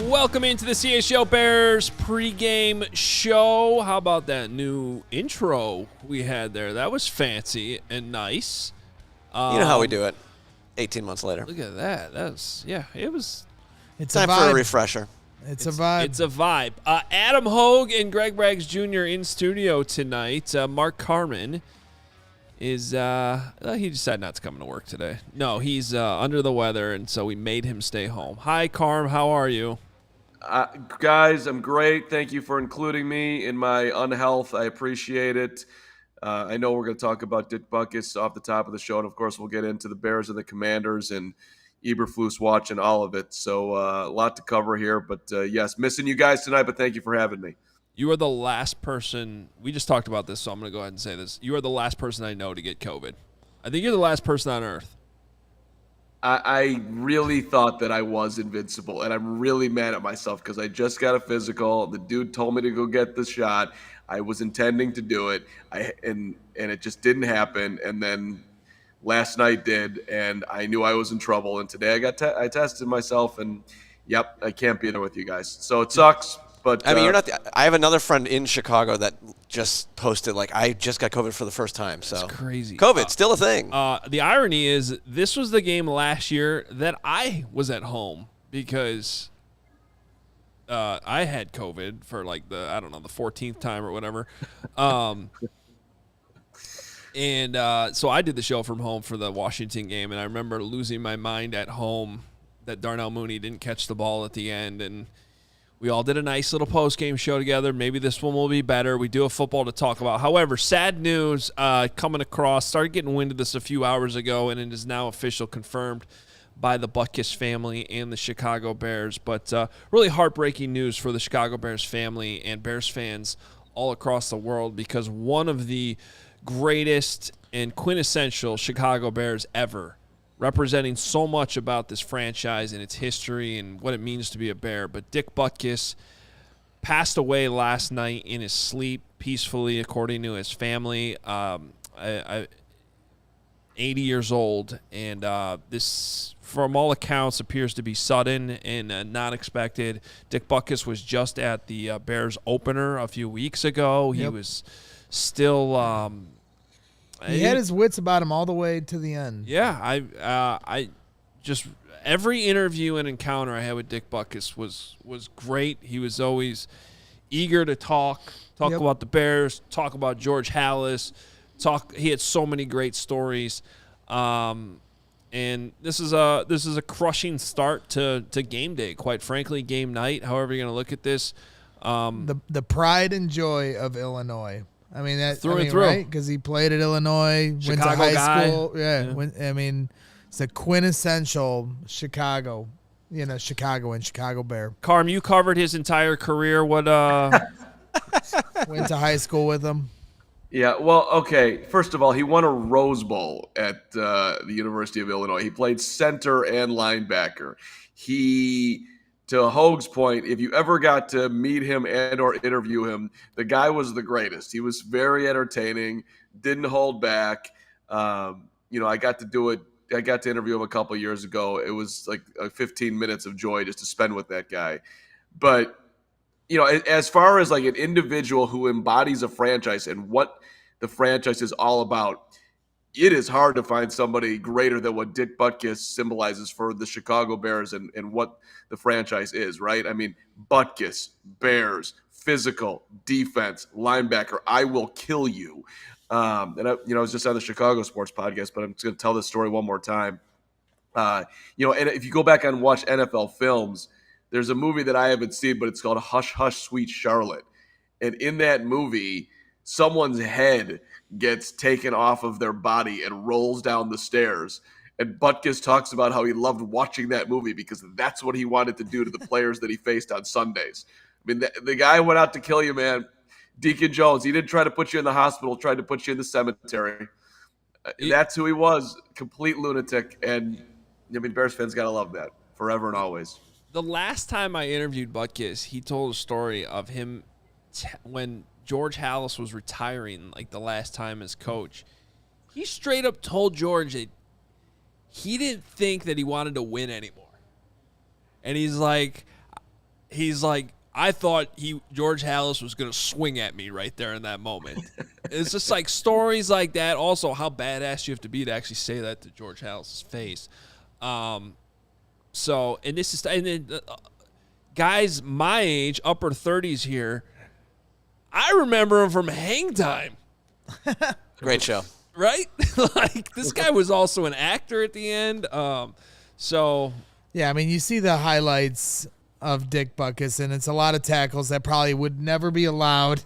Welcome into the CHGO Bears pregame show. How about that new intro we had there? That was fancy and nice. You know how we do it 18 months later. Look at that. It was. It's time for a refresher. It's a vibe. It's a vibe. Adam Hoge and Greg Braggs Jr. in studio tonight. Mark Carman is, he decided not to come to work today. No, he's under the weather, and so we made him stay home. Hi, Carm. How are you? Guys, I'm great. Thank you for including me in my unhealth. I appreciate it. I know we're going to talk about Dick Butkus off the top of the show, and of course we'll get into the Bears and the Commanders and Eberflus watching all of it. So a lot to cover here, but yes, missing you guys tonight, but thank you for having me. You are the last person, we just talked about this, so I'm going to go ahead and say this. You are the last person I know to get COVID. I think you're the last person on earth. I really thought that I was invincible, and I'm really mad at myself because I just got a physical. The dude told me to go get the shot. I was intending to do it, and it just didn't happen. And then last night did, and I knew I was in trouble. And today I tested myself, and yep, I can't be there with you guys. So it sucks. But I mean, you're not. I have another friend in Chicago that just posted like, I just got COVID for the first time. So that's crazy. COVID still a thing. The irony is, this was the game last year that I was at home because I had COVID for like the 14th time or whatever. And so I did the show from home for the Washington game, and I remember losing my mind at home that Darnell Mooney didn't catch the ball at the end, and we all did a nice little post-game show together. Maybe this one will be better. We do have football to talk about. However, sad news coming across. Started getting wind of this a few hours ago, and it is now official, confirmed by the Butkus family and the Chicago Bears. But really heartbreaking news for the Chicago Bears family and Bears fans all across the world, because one of the greatest and quintessential Chicago Bears ever, representing so much about this franchise and its history and what it means to be a Bear. But Dick Butkus passed away last night in his sleep peacefully, according to his family. 80 years old, and this, from all accounts, appears to be sudden and not expected. Dick Butkus was just at the Bears opener a few weeks ago. He was still he had his wits about him all the way to the end. Yeah, I just, every interview and encounter I had with Dick Butkus was great. He was always eager to talk about the Bears, talk about George Halas. He had so many great stories, and this is a crushing start to game day. Quite frankly, game night. However you're going to look at this, the pride and joy of Illinois. I mean that through and through, right? Because he played at Illinois, Chicago went to high guy. school. Yeah. It's a quintessential Chicago. Chicago and Chicago Bear. Carm, you covered his entire career. What? Went to high school with him. Yeah, well, okay. First of all, he won a Rose Bowl at the University of Illinois. He played center and linebacker. To Hoge's point, if you ever got to meet him and or interview him, the guy was the greatest. He was very entertaining, didn't hold back. I got to do it. I got to interview him a couple years ago. It was like 15 minutes of joy just to spend with that guy. But, as far as like an individual who embodies a franchise and what the franchise is all about, it is hard to find somebody greater than what Dick Butkus symbolizes for the Chicago Bears and what the franchise is, right? I mean, Butkus, Bears, physical, defense, linebacker, I will kill you. I was just on the Chicago Sports Podcast, but I'm just going to tell this story one more time. And if you go back and watch NFL films, there's a movie that I haven't seen, but it's called Hush, Hush, Sweet Charlotte. And in that movie, someone's head gets taken off of their body and rolls down the stairs. And Butkus talks about how he loved watching that movie because that's what he wanted to do to the players that he faced on Sundays. I mean, the guy went out to kill you, man. Deacon Jones, he didn't try to put you in the hospital, tried to put you in the cemetery. That's who he was, complete lunatic. And, I mean, Bears fans got to love that forever and always. The last time I interviewed Butkus, he told a story of him when George Halas was retiring, like the last time as coach. He straight up told George that he didn't think that he wanted to win anymore. And he's like, I thought George Halas was going to swing at me right there in that moment. It's just like stories like that. Also, how badass you have to be to actually say that to George Halas' face. So, and this is, and then guys my age, upper 30s here, I remember him from Hang Time. Great show. Right? Like, this guy was also an actor at the end. So. Yeah, I mean, you see the highlights of Dick Butkus, and it's a lot of tackles that probably would never be allowed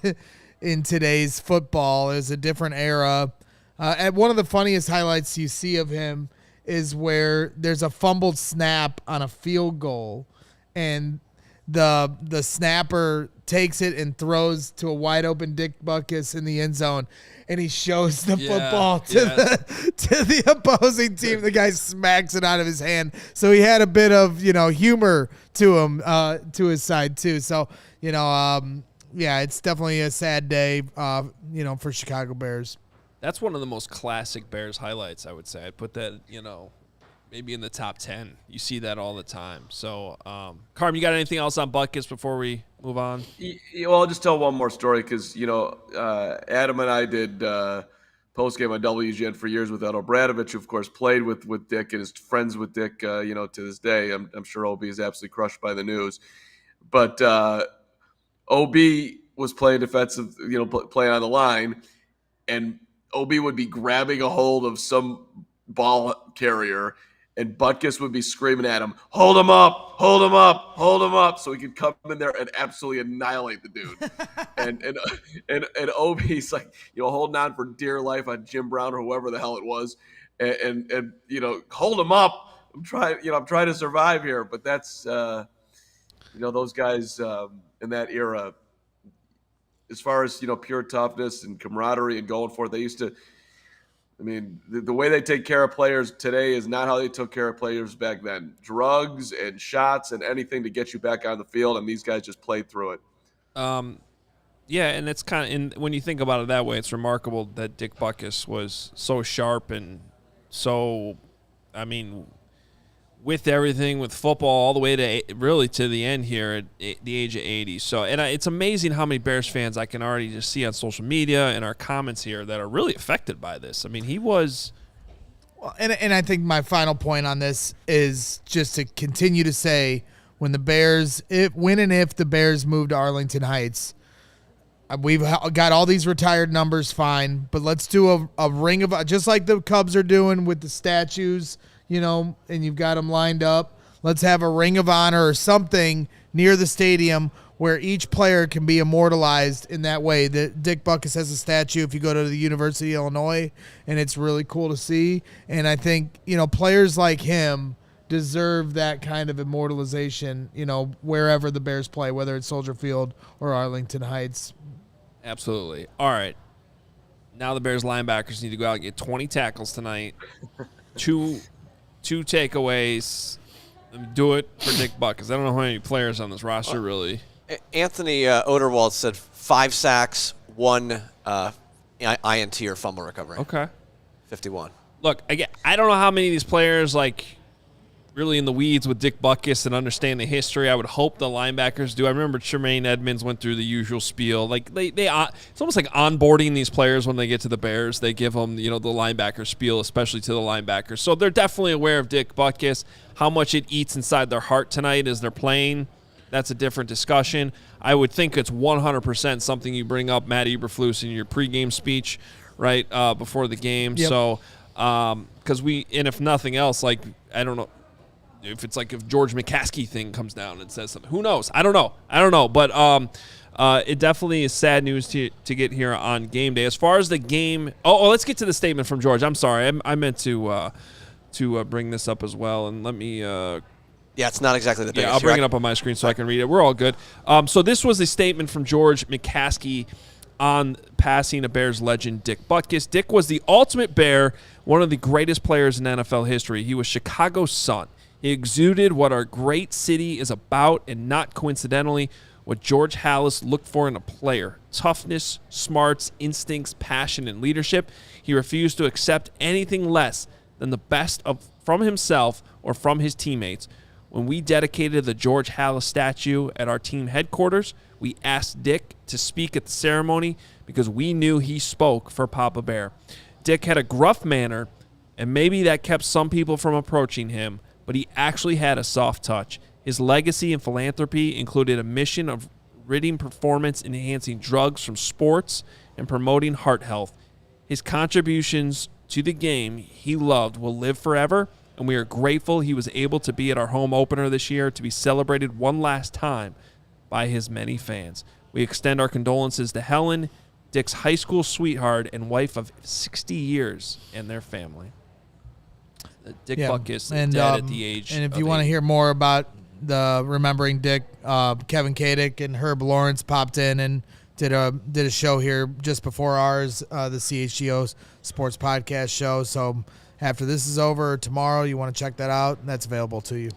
in today's football. It was a different era. And one of the funniest highlights you see of him is where there's a fumbled snap on a field goal, and the snapper takes it and throws to a wide open Dick Butkus in the end zone, and he shows the football to the opposing team. The guy smacks it out of his hand. So he had a bit of, humor to him, to his side too. So, it's definitely a sad day, for Chicago Bears. That's one of the most classic Bears highlights, I would say. I'd put that, maybe in the top 10. You see that all the time. So, Carm, you got anything else on Butkus before we move on? Well, I'll just tell one more story because, Adam and I did postgame on WGN for years with Ed Obradovich, who, of course, played with Dick and is friends with Dick, to this day. I'm sure OB is absolutely crushed by the news. But OB was playing defensive, playing on the line, and OB would be grabbing a hold of some ball carrier, and Butkus would be screaming at him, hold him up, hold him up, hold him up, so he could come in there and absolutely annihilate the dude. and OB's like, holding on for dear life on Jim Brown or whoever the hell it was, and hold him up. I'm trying to survive here, but that's those guys in that era. As far as, pure toughness and camaraderie and going for it, they used to, the way they take care of players today is not how they took care of players back then. Drugs and shots and anything to get you back on the field, and these guys just played through it. Yeah, and it's kind of, when you think about it that way, it's remarkable that Dick Butkus was so sharp and so, with everything, with football, all the way to the end here at the age of 80. So, and it's amazing how many Bears fans I can already just see on social media and our comments here that are really affected by this. He was. Well, and I think my final point on this is just to continue to say, when the Bears, if the Bears move to Arlington Heights, we've got all these retired numbers, fine, but let's do a ring of, just like the Cubs are doing with the statues, and you've got them lined up. Let's have a ring of honor or something near the stadium where each player can be immortalized in that way. Dick Butkus has a statue if you go to the University of Illinois, and it's really cool to see. And I think, players like him deserve that kind of immortalization, wherever the Bears play, whether it's Soldier Field or Arlington Heights. Absolutely. All right. Now the Bears linebackers need to go out and get 20 tackles tonight. Two takeaways. Do it for Dick Butkus. I don't know how many players on this roster really. Anthony Oderwald said 5 sacks, 1 INT or fumble recovery. Okay. 51. Look, again, I don't know how many of these players really in the weeds with Dick Butkus and understand the history. I would hope the linebackers do. I remember Tremaine Edmonds went through the usual spiel. It's almost like onboarding these players when they get to the Bears. They give them, the linebacker spiel, especially to the linebackers. So they're definitely aware of Dick Butkus. How much it eats inside their heart tonight as they're playing, that's a different discussion. I would think it's 100% something you bring up, Matt Eberflus, in your pregame speech, right, before the game. Yep. So, because and if nothing else, I don't know, if it's like if George McCaskey thing comes down and says something. Who knows? I don't know. But it definitely is sad news to get here on game day. As far as the game, let's get to the statement from George. I'm sorry, I meant to bring this up as well. And let me. Yeah, it's not exactly the biggest. Yeah, I'll bring it up on my screen so I can read it. We're all good. So this was a statement from George McCaskey on passing a Bears legend, Dick Butkus. Dick was the ultimate Bear, one of the greatest players in NFL history. He was Chicago's son. He exuded what our great city is about, and not coincidentally, what George Halas looked for in a player: toughness, smarts, instincts, passion, and leadership. He refused to accept anything less than the best from himself or from his teammates. When we dedicated the George Halas statue at our team headquarters, we asked Dick to speak at the ceremony because we knew he spoke for Papa Bear. Dick had a gruff manner, and maybe that kept some people from approaching him, but he actually had a soft touch. His legacy and philanthropy included a mission of ridding performance-enhancing drugs from sports and promoting heart health. His contributions to the game he loved will live forever, and we are grateful he was able to be at our home opener this year to be celebrated one last time by his many fans. We extend our condolences to Helen, Dick's high school sweetheart and wife of 60 years, and their family. Dick Butkus dead at the age. And if you want to hear more about the remembering Dick, Kevin Kadick and Herb Lawrence popped in and did a show here just before ours, the CHGO Sports Podcast show. So after this is over tomorrow, you want to check that out, and that's available to you.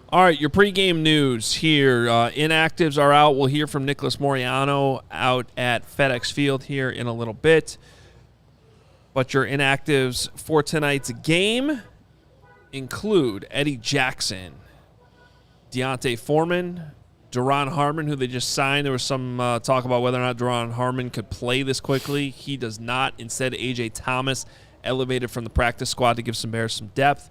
All right, your pregame news here. Inactives are out. We'll hear from Nicholas Moriano out at FedEx Field here in a little bit. But your inactives for tonight's game include Eddie Jackson, Deontay Foreman, Duron Harmon, who they just signed. There was some talk about whether or not Duron Harmon could play this quickly. He does not. Instead, A.J. Thomas elevated from the practice squad to give some Bears some depth.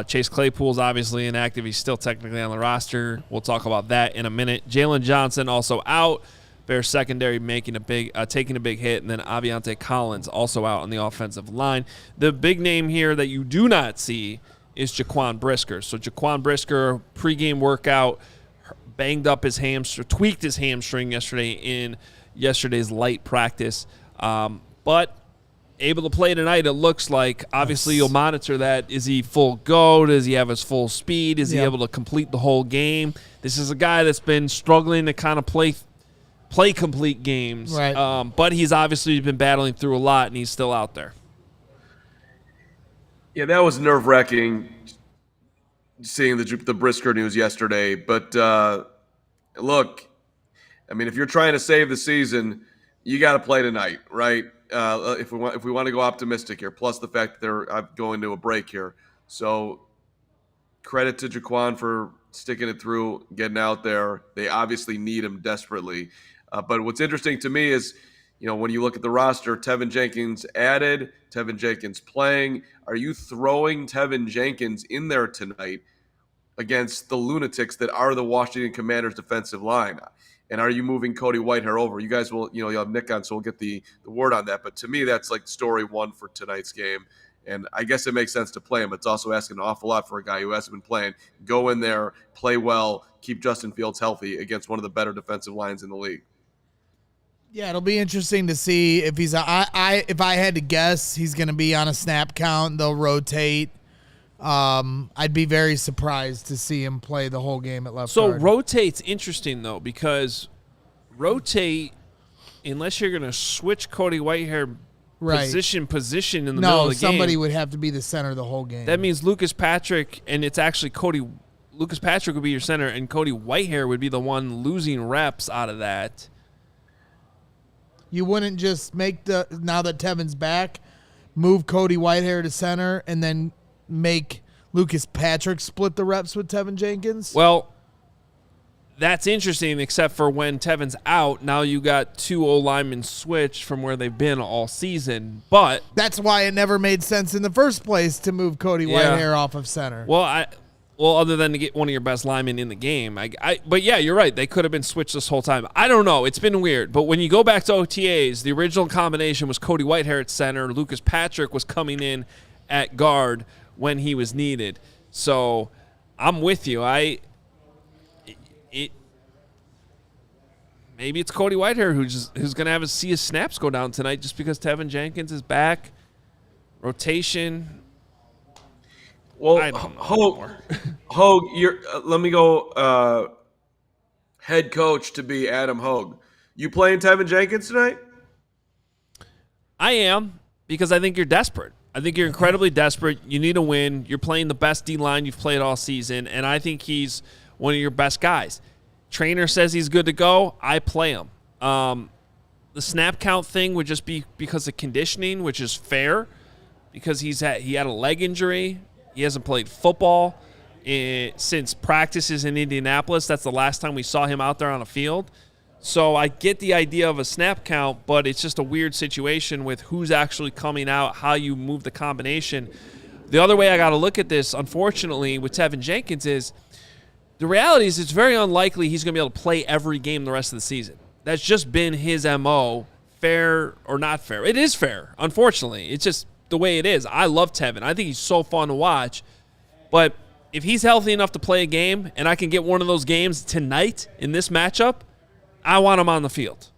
Chase Claypool's obviously inactive. He's still technically on the roster. We'll talk about that in a minute. Jalen Johnson also out. Bears secondary taking a big hit, and then Aviante Collins also out on the offensive line. The big name here that you do not see is Jaquan Brisker. So Jaquan Brisker, pregame workout, tweaked his hamstring yesterday in yesterday's light practice, but able to play tonight, it looks like. Obviously, you'll monitor that. Is he full go? Does he have his full speed? Is he able to complete the whole game? This is a guy that's been struggling to kind of play complete games. Right. But he's obviously been battling through a lot, and he's still out there. Yeah, that was nerve-wracking seeing the Brisker news yesterday. But, look, I mean, if you're trying to save the season, you got to play tonight, right? If we want to go optimistic here, plus the fact that they're going to a break here. So credit to Jaquan for sticking it through, getting out there. They obviously need him desperately. But what's interesting to me is, when you look at the roster, Tevin Jenkins added, Tevin Jenkins playing. Are you throwing Tevin Jenkins in there tonight against the lunatics that are the Washington Commanders defensive line? And are you moving Cody Whitehair over? You guys will, you'll have Nick on, so we'll get the word on that. But to me, that's like story one for tonight's game. And I guess it makes sense to play him. It's also asking an awful lot for a guy who hasn't been playing. Go in there, play well, keep Justin Fields healthy against one of the better defensive lines in the league. Yeah, it'll be interesting to see if he's. If I had to guess, he's going to be on a snap count. They'll rotate. I'd be very surprised to see him play the whole game at left guard. So rotate's interesting though, because rotate, unless you're going to switch Cody Whitehair position in the middle of the game. No, somebody would have to be the center the whole game. That means Lucas Patrick, and it's actually Lucas Patrick would be your center, and Cody Whitehair would be the one losing reps out of that. You wouldn't just now that Tevin's back, move Cody Whitehair to center and then make Lucas Patrick split the reps with Tevin Jenkins? Well, that's interesting, except for when Tevin's out, now you got two O-linemen switch from where they've been all season. But that's why it never made sense in the first place to move Cody Whitehair off of center. Well, other than to get one of your best linemen in the game. But yeah, you're right. They could have been switched this whole time. I don't know. It's been weird. But when you go back to OTAs, the original combination was Cody Whitehair at center. Lucas Patrick was coming in at guard when he was needed. So I'm with you. Maybe it's Cody Whitehair who's going to have see his snaps go down tonight just because Tevin Jenkins is back. Rotation. Well, I don't know Hoge, let me go head coach to be Adam Hoge. You playing Tevin Jenkins tonight? I am, because I think you're desperate. I think you're incredibly desperate. You need a win. You're playing the best D-line you've played all season, and I think he's one of your best guys. Trainer says he's good to go. I play him. The snap count thing would just be because of conditioning, which is fair, because he had a leg injury. He hasn't played football since practices in Indianapolis. That's the last time we saw him out there on a field. So I get the idea of a snap count, but it's just a weird situation with who's actually coming out, how you move the combination. The other way I got to look at this, unfortunately, with Tevin Jenkins is the reality is it's very unlikely he's going to be able to play every game the rest of the season. That's just been his MO, fair or not fair. It is fair, unfortunately. It's just the way it is. I love Tevin. I think he's so fun to watch. But if he's healthy enough to play a game and I can get one of those games tonight in this matchup, I want him on the field.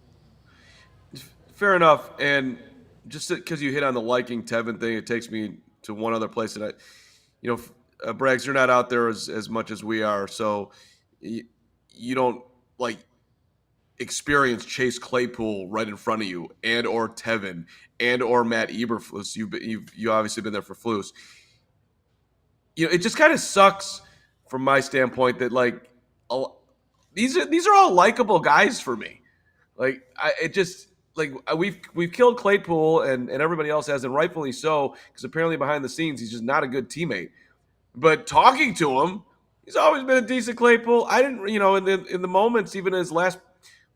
Fair enough. And just because you hit on the liking Tevin thing, it takes me to one other place that Braggs, you're not out there as much as we are, so you don't experience Chase Claypool right in front of you, and or Tevin, and or Matt Eberflus. You obviously been there for Flus. It just kind of sucks from my standpoint that these are all likable guys for me. We've killed Claypool and everybody else has, and rightfully so, because apparently behind the scenes he's just not a good teammate. But talking to him, he's always been a decent Claypool. I didn't, in the moments, even his last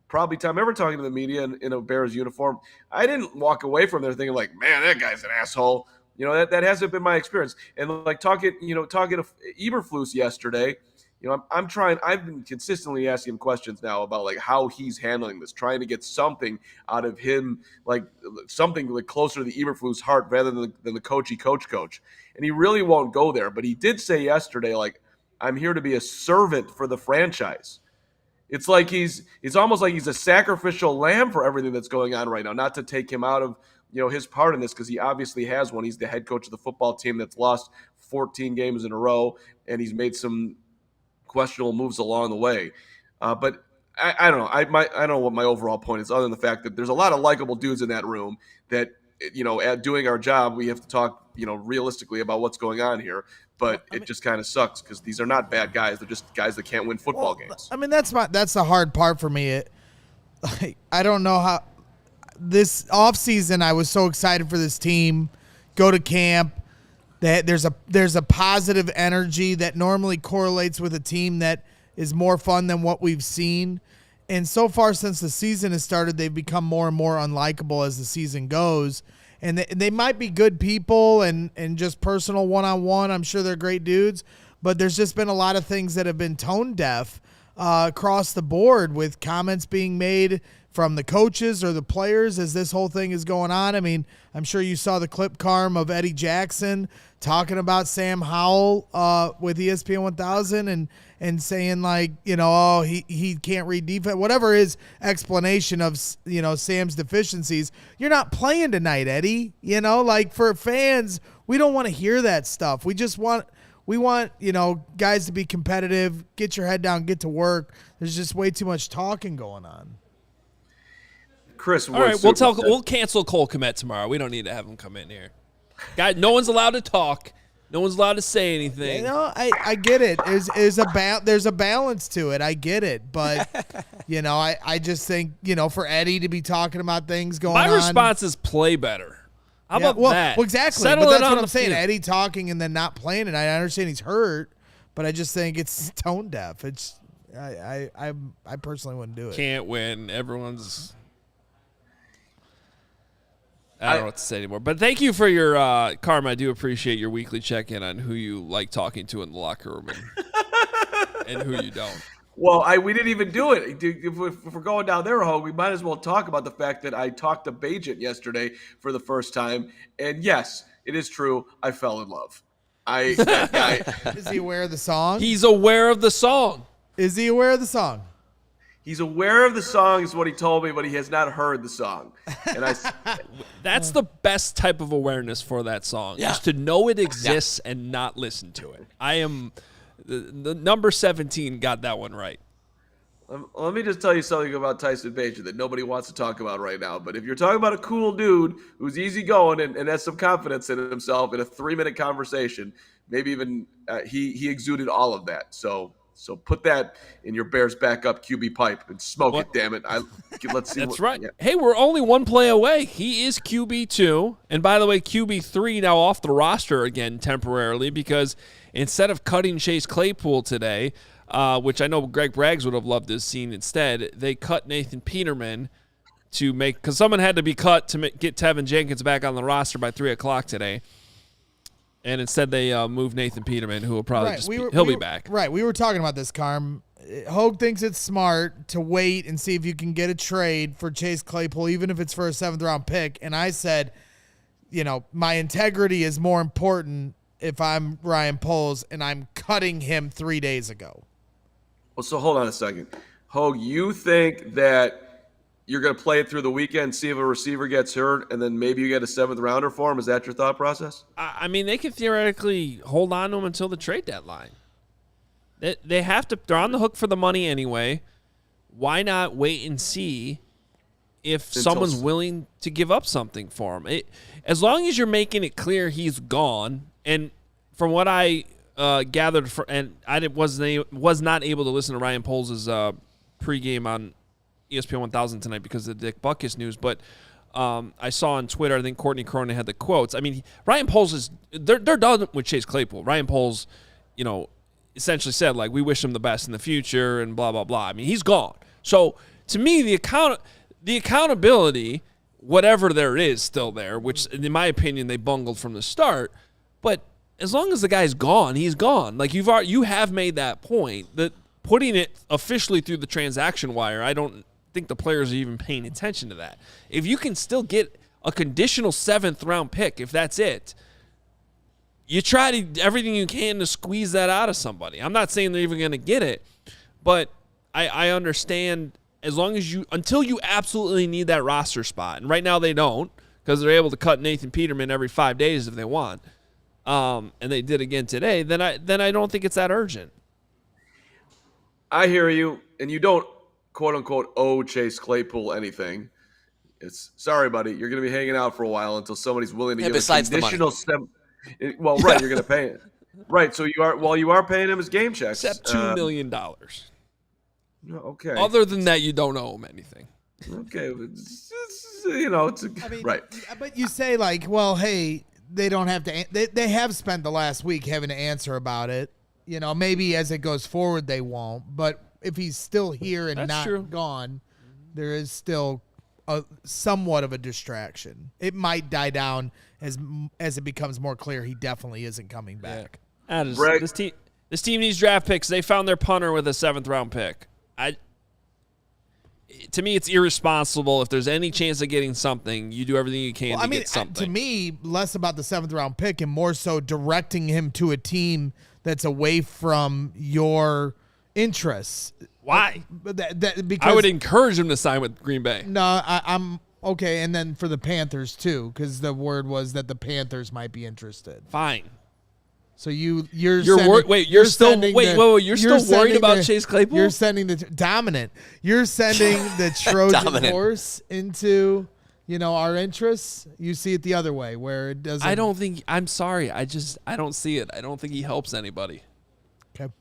probably time ever talking to the media in a Bears uniform, I didn't walk away from there thinking man, that guy's an asshole. That hasn't been my experience. And talking to Eberflus yesterday, I've been consistently asking him questions now about how he's handling this, trying to get something out of him, something closer to the Eberflus heart rather than the coach. And he really won't go there. But he did say yesterday, I'm here to be a servant for the franchise. It's almost like he's a sacrificial lamb for everything that's going on right now, not to take him out of his part in this, because he obviously has one. He's the head coach of the football team that's lost 14 games in a row, and he's made some questionable moves along the way. But I don't know. I don't know what my overall point is, other than the fact that there's a lot of likable dudes in that room that, at doing our job, we have to talk, realistically about what's going on here. But it just kind of sucks because these are not bad guys. They're just guys that can't win football games. I mean, that's the hard part for me. I don't know how this offseason I was so excited for this team, go to camp. That there's a positive energy that normally correlates with a team that is more fun than what we've seen. And so far since the season has started, they've become more and more unlikable as the season goes. And they might be good people and just personal one-on-one. I'm sure they're great dudes. But there's just been a lot of things that have been tone deaf across the board, with comments being made from the coaches or the players as this whole thing is going on. I mean, I'm sure you saw the clip, Carm, of Eddie Jackson talking about Sam Howell with ESPN 1000 and saying he can't read defense, whatever his explanation of Sam's deficiencies. You're not playing tonight, Eddie. For fans, we don't want to hear that stuff. We want guys to be competitive, get your head down, get to work. There's just way too much talking going on. Chris, all right, we'll cancel Cole Kmet tomorrow. We don't need to have him come in here. Guy, no one's allowed to talk. No one's allowed to say anything. I get it. There's a balance to it. I get it, but I just think for Eddie to be talking about things going on. My response is play better. How about that? Well, exactly. Settle but that's it what on I'm the saying. field. Eddie talking and then not playing it. I understand he's hurt, but I just think it's tone deaf. It's I personally wouldn't do it. Can't win. Everyone's. I don't know what to say anymore. But thank you for your Carmen. I do appreciate your weekly check-in on who you like talking to in the locker room and who you don't. Well, we didn't even do it. If we're going down there, Hoge, we might as well talk about the fact that I talked to Bajent yesterday for the first time. And yes, it is true. I fell in love. Is he aware of the song? He's aware of the song. Is he aware of the song? He's aware of the song is what he told me, but he has not heard the song. And That's the best type of awareness for that song, is to know it exists and not listen to it. The number 17 got that one right. Let me just tell you something about Tyson Bagent that nobody wants to talk about right now. But if you're talking about a cool dude who's easygoing and has some confidence in himself in a 3-minute conversation, maybe even he exuded all of that. So put that in your Bears backup QB pipe and smoke it, damn it. Let's see. That's right. Yeah. Hey, we're only one play away. He is QB2. And by the way, QB3 now off the roster again temporarily because instead of cutting Chase Claypool today, which I know Greg Braggs would have loved to have seen instead, they cut Nathan Peterman because someone had to be cut to get Tevin Jenkins back on the roster by 3 o'clock today. And instead they moved Nathan Peterman, who will probably he'll be back. Right. We were talking about this, Carm. Hoge thinks it's smart to wait and see if you can get a trade for Chase Claypool, even if it's for a 7th-round pick. And I said, my integrity is more important if I'm Ryan Poles, and I'm cutting him 3 days ago. Well, so hold on a second. Hoge, you think that you're going to play it through the weekend, see if a receiver gets hurt, and then maybe you get a 7th-rounder for him? Is that your thought process? I mean, they could theoretically hold on to him until the trade deadline. They have to. They're on the hook for the money anyway. Why not wait and see if someone's willing to give up something for him? As long as you're making it clear he's gone, and from what I gathered, and I was not able to listen to Ryan Poles' pregame on ESPN 1000 tonight because of the Dick Butkus news, but I saw on Twitter, I think Courtney Cronin had the quotes. I mean, Ryan Poles they're done with Chase Claypool. Ryan Poles, essentially said, like, we wish him the best in the future and blah, blah, blah. I mean, he's gone. So, to me, the accountability, whatever there is still there, which, in my opinion, they bungled from the start, but as long as the guy's gone, he's gone. Like, you have made that point, that putting it officially through the transaction wire, I don't think the players are even paying attention to that. If you can still get a conditional 7th-round pick, if that's it, you try everything you can to squeeze that out of somebody. I'm not saying they're even going to get it, but I understand as long as until you absolutely need that roster spot, and right now they don't because they're able to cut Nathan Peterman every 5 days if they want, and they did again today, then I don't think it's that urgent. I hear you, and you don't, quote-unquote, owe Chase Claypool anything. It's, sorry, buddy, you're going to be hanging out for a while until somebody's willing to give a conditional well, right, you're going to pay it. Right, so you are paying him his game checks. Except $2 million. Okay. Other than that, you don't owe him anything. Okay. Right. But you say, like, well, hey, they don't have to they have spent the last week having to answer about it. Maybe as it goes forward they won't, but if he's still here and not gone, there is still somewhat of a distraction. It might die down as it becomes more clear he definitely isn't coming back. Yeah. This team needs draft picks. They found their punter with a 7th-round pick. To me, it's irresponsible. If there's any chance of getting something, you do everything you can to get something. To me, less about the 7th-round pick and more so directing him to a team that's away from your interests. Why? Because I would encourage him to sign with Green Bay. No, I'm okay, and then for the Panthers too, because the word was that the Panthers might be interested. Fine. So you're still worried about Chase Claypool? You're sending the dominant. You're sending the Trojan horse into our interests. You see it the other way where it doesn't. I don't think. I'm sorry. I don't see it. I don't think he helps anybody. Okay.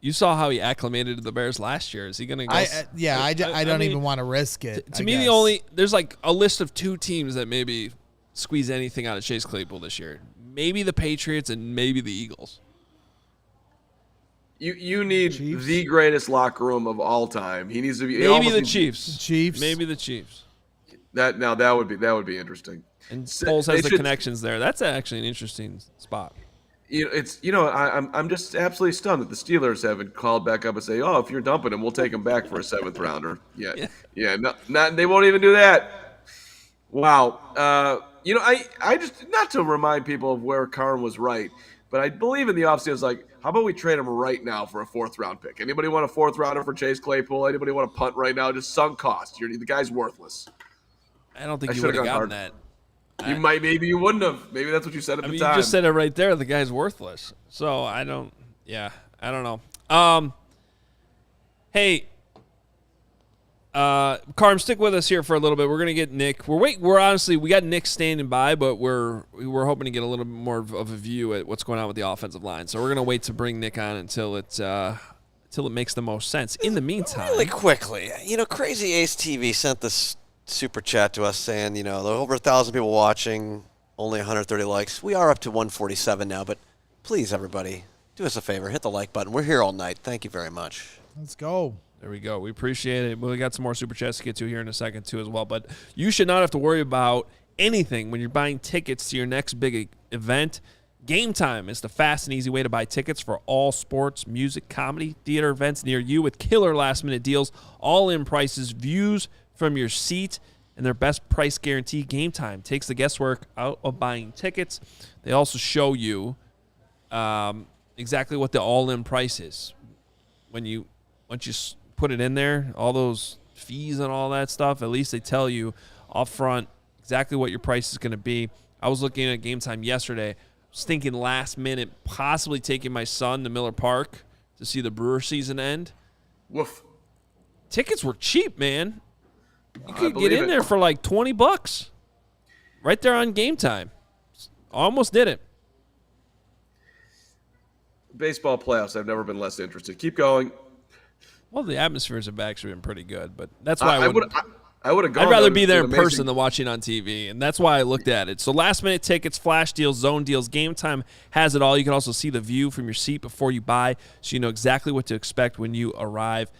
You saw how he acclimated to the Bears last year. Is he going to go? I don't even want to risk it. To me, there's like a list of 2 teams that maybe squeeze anything out of Chase Claypool this year. Maybe the Patriots and maybe the Eagles. You need Chiefs? The greatest locker room of all time. He needs to be maybe the Chiefs. Maybe the Chiefs. That would be interesting. And Foles has the connections there. That's actually an interesting spot. I'm just absolutely stunned that the Steelers haven't called back up and say, "Oh, if you're dumping him, we'll take him back for a 7th-rounder." Yeah. No, they won't even do that. Wow. I just, not to remind people of where Carman was right, but I believe in the offseason, it's like, how about we trade him right now for a 4th-round pick? Anybody want a 4th-rounder for Chase Claypool? Anybody want to punt right now? Just sunk cost. The guy's worthless. I don't think you would have gotten that. Maybe you wouldn't have. Maybe that's what you said at the time. You just said it right there. The guy's worthless. So I don't know. Hey, Carm, stick with us here for a little bit. We're gonna get Nick. We got Nick standing by, but we're hoping to get a little bit more of a view at what's going on with the offensive line. So we're gonna wait to bring Nick on until it makes the most sense. In the meantime, really quickly, Crazy Ace TV sent this super chat to us saying, there are over 1,000 people watching, only 130 likes. We are up to 147 now, but please, everybody, do us a favor, hit the like button. We're here all night. Thank you very much. Let's go. There we go. We appreciate it. We got some more super chats to get to here in a second, too, as well. But you should not have to worry about anything when you're buying tickets to your next big event. Game Time is the fast and easy way to buy tickets for all sports, music, comedy, theater events near you with killer last-minute deals, all-in prices, views from your seat, and their best price guarantee. Game Time takes the guesswork out of buying tickets. They also show you exactly what the all-in price is. Once you put it in there, all those fees and all that stuff, at least they tell you up front exactly what your price is going to be. I was looking at Game Time yesterday. I was thinking last minute, possibly taking my son to Miller Park to see the Brewer season end. Woof. Tickets were cheap, man. You could get in there for like $20 right there on Game Time. Almost did it. Baseball playoffs, I've never been less interested. Keep going. Well, the atmospheres have actually been pretty good, but that's why I would have gone. I'd rather be there in person than watching on TV, and that's why I looked at it. So last-minute tickets, flash deals, zone deals, Game Time has it all. You can also see the view from your seat before you buy, so you know exactly what to expect when you arrive.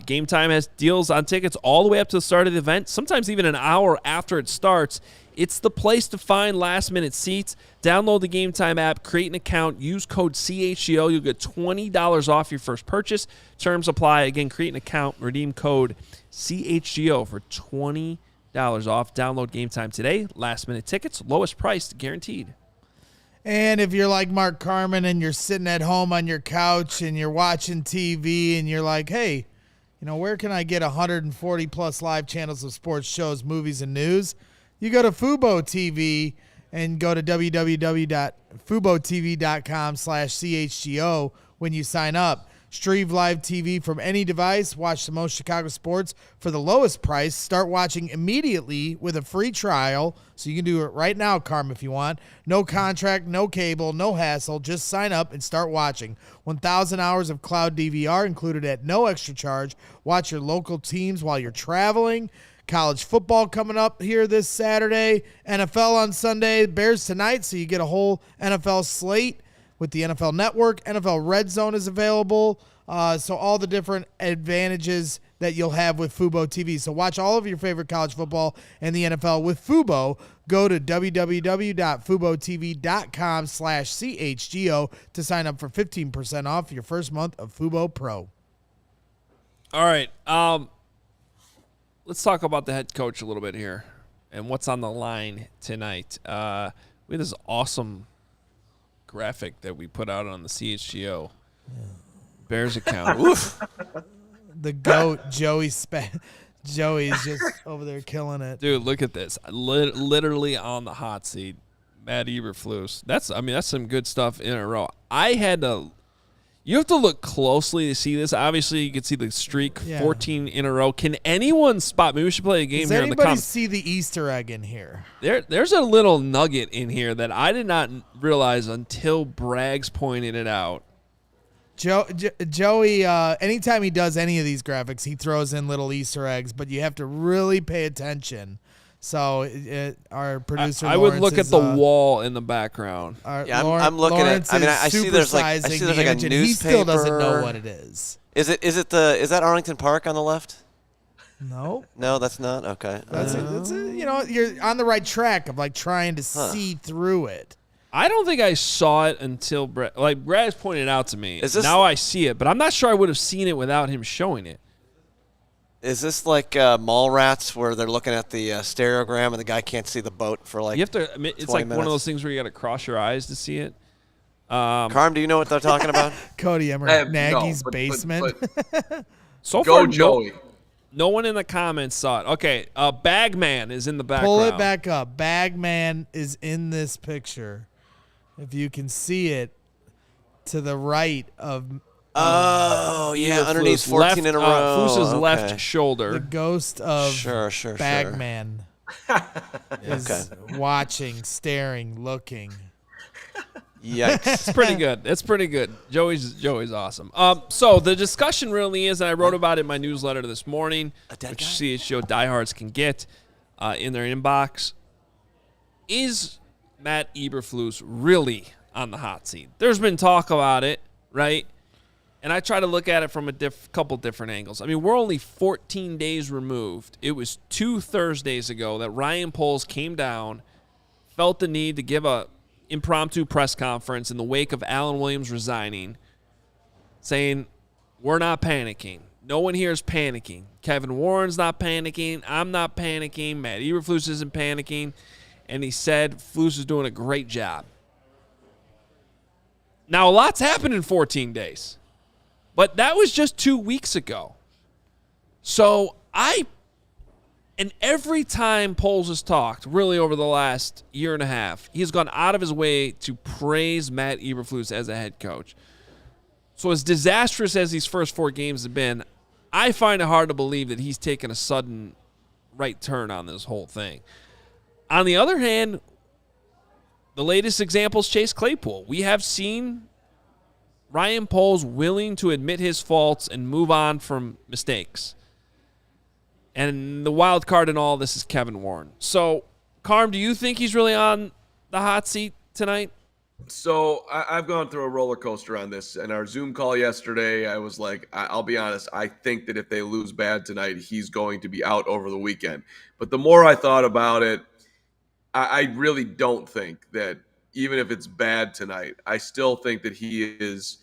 Game Time has deals on tickets all the way up to the start of the event, sometimes even an hour after it starts. It's the place to find last-minute seats. Download the Game Time app, create an account, use code CHGO. You'll get $20 off your first purchase. Terms apply. Again, create an account, redeem code CHGO for $20 off. Download Game Time today. Last-minute tickets, lowest price guaranteed. And if you're like Mark Carman and you're sitting at home on your couch and you're watching TV and you're like, hey, where can I get 140-plus live channels of sports shows, movies, and news? You go to Fubo TV and go to www.fubotv.com/CHGO when you sign up. Stream live TV from any device. Watch the most Chicago sports for the lowest price. Start watching immediately with a free trial. So you can do it right now, Carm, if you want. No contract, no cable, no hassle. Just sign up and start watching. 1,000 hours of cloud DVR included at no extra charge. Watch your local teams while you're traveling. College football coming up here this Saturday. NFL on Sunday. Bears tonight, so you get a whole NFL slate with the NFL Network. NFL Red Zone is available. So all the different advantages that you'll have with Fubo TV. So watch all of your favorite college football and the NFL with Fubo. Go to www.fubotv.com/CHGO to sign up for 15% off your first month of Fubo Pro. All right. Let's talk about the head coach a little bit here and what's on the line tonight. We have this awesome graphic that we put out on the CHGO Bears account. The GOAT, Joey's just over there killing it. Dude, look at this. Literally on the hot seat, Matt Eberflus. That's some good stuff in a row. You have to look closely to see this. Obviously, you can see the streak, 14 in a row. Can anyone spot? Maybe we should play a game here in the comments. Does anybody see the Easter egg in here? There's a little nugget in here that I did not realize until Braggs pointed it out. Joey, anytime he does any of these graphics, he throws in little Easter eggs, but you have to really pay attention. So our producer, I would look at the wall in the background. I'm looking at. I see there's like a newspaper. He still doesn't know what it is. Is that Arlington Park on the left? No. No, that's not. Okay. You're on the right track of like trying to see through it. I don't think I saw it until Brad pointed it out to me. Now I see it, but I'm not sure I would have seen it without him showing it. Is this like mall rats where they're looking at the stereogram and the guy can't see the boat for like? You have to. It's like minutes? one of those things where you got to cross your eyes to see it. Carm, do you know what they're talking about? Cody Emmer, Nagy's basement. So Go far, Joey. No one in the comments saw it. Okay, Bagman is in the background. Pull it back up. Bagman is in this picture. If you can see it to the right of Oh, yeah, underneath 14 left, in a row. Flus's Okay. left shoulder. the ghost of Sure. Bagman is watching, staring, looking. Yikes. It's pretty good. It's pretty good. Joey's awesome. So the discussion really is, and I wrote about it in my newsletter this morning, which CHGO diehards can get in their inbox. Is Matt Eberflus really on the hot seat? There's been talk about it, right? And I try to look at it from a couple different angles. I mean, we're only 14 days removed. It was 2 Thursdays ago that Ryan Poles came down, felt the need to give a impromptu press conference in the wake of Alan Williams resigning, saying, we're not panicking. No one here is panicking. Kevin Warren's not panicking. I'm not panicking. Matt Eberflus isn't panicking. And he said Flus is doing a great job. Now, a lot's happened in 14 days. But that was just 2 weeks ago. So and every time Poles has talked, really over the last year and a half, he has gone out of his way to praise Matt Eberflus as a head coach. So as disastrous as these first 4 games have been, I find it hard to believe that he's taken a sudden right turn on this whole thing. On the other hand, the latest example is Chase Claypool. We have seen Ryan Poles willing to admit his faults and move on from mistakes. And the wild card in all this is Kevin Warren. So, Carm, do you think he's really on the hot seat tonight? So I've gone through a roller coaster on this. And our Zoom call yesterday, I was like, I'll be honest, I think that if they lose bad tonight, he's going to be out over the weekend. But the more I thought about it, I really don't think that even if it's bad tonight, I still think that he is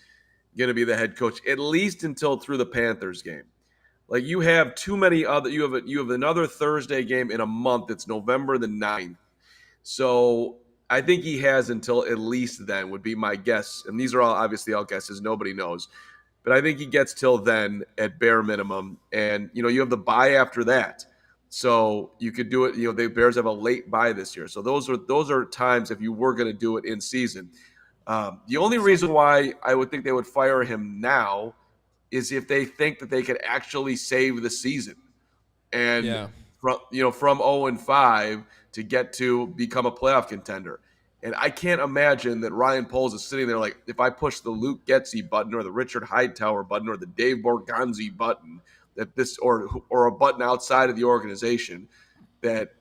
going to be the head coach, at least until through the Panthers game. Like, you have too many other – you have another Thursday game in a month. It's November the 9th. So I think he has until at least then would be my guess. And these are all obviously all guesses. Nobody knows. But I think he gets till then at bare minimum. And, you have the bye after that. So you could do it. The Bears have a late bye this year. So those are times if you were going to do it in season. The only reason why I would think they would fire him now is if they think that they could actually save the season, and from 0-5 to get to become a playoff contender. And I can't imagine that Ryan Poles is sitting there like, if I push the Luke Getsy button or the Richard Hightower button or the Dave Borgonzi button, that this or a button outside of the organization, that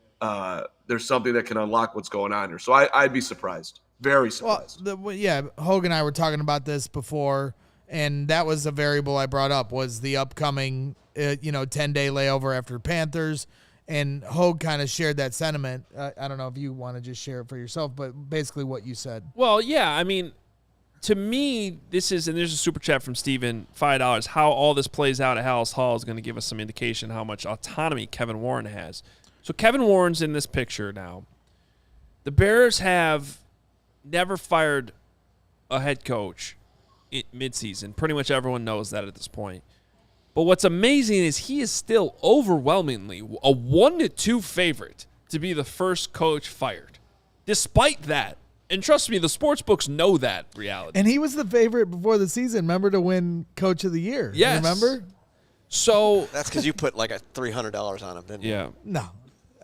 there's something that can unlock what's going on here. So I'd be surprised. Very surprised. Well, Hoge and I were talking about this before, and that was a variable I brought up, was the upcoming 10-day layover after Panthers, and Hoge kind of shared that sentiment. I don't know if you want to just share it for yourself, but basically what you said. Well, yeah, I mean, to me, this is, and there's a super chat from Steven, $5, how all this plays out at Hallis Hall is going to give us some indication how much autonomy Kevin Warren has. So Kevin Warren's in this picture now. The Bears have never fired a head coach in midseason. Pretty much everyone knows that at this point. But what's amazing is he is still overwhelmingly a 1-2 favorite to be the first coach fired. Despite that, and trust me, the sports books know that reality. And he was the favorite before the season, remember, to win Coach of the Year. Yes. Remember? So That's because you put like $300 on him, didn't you? yeah. No,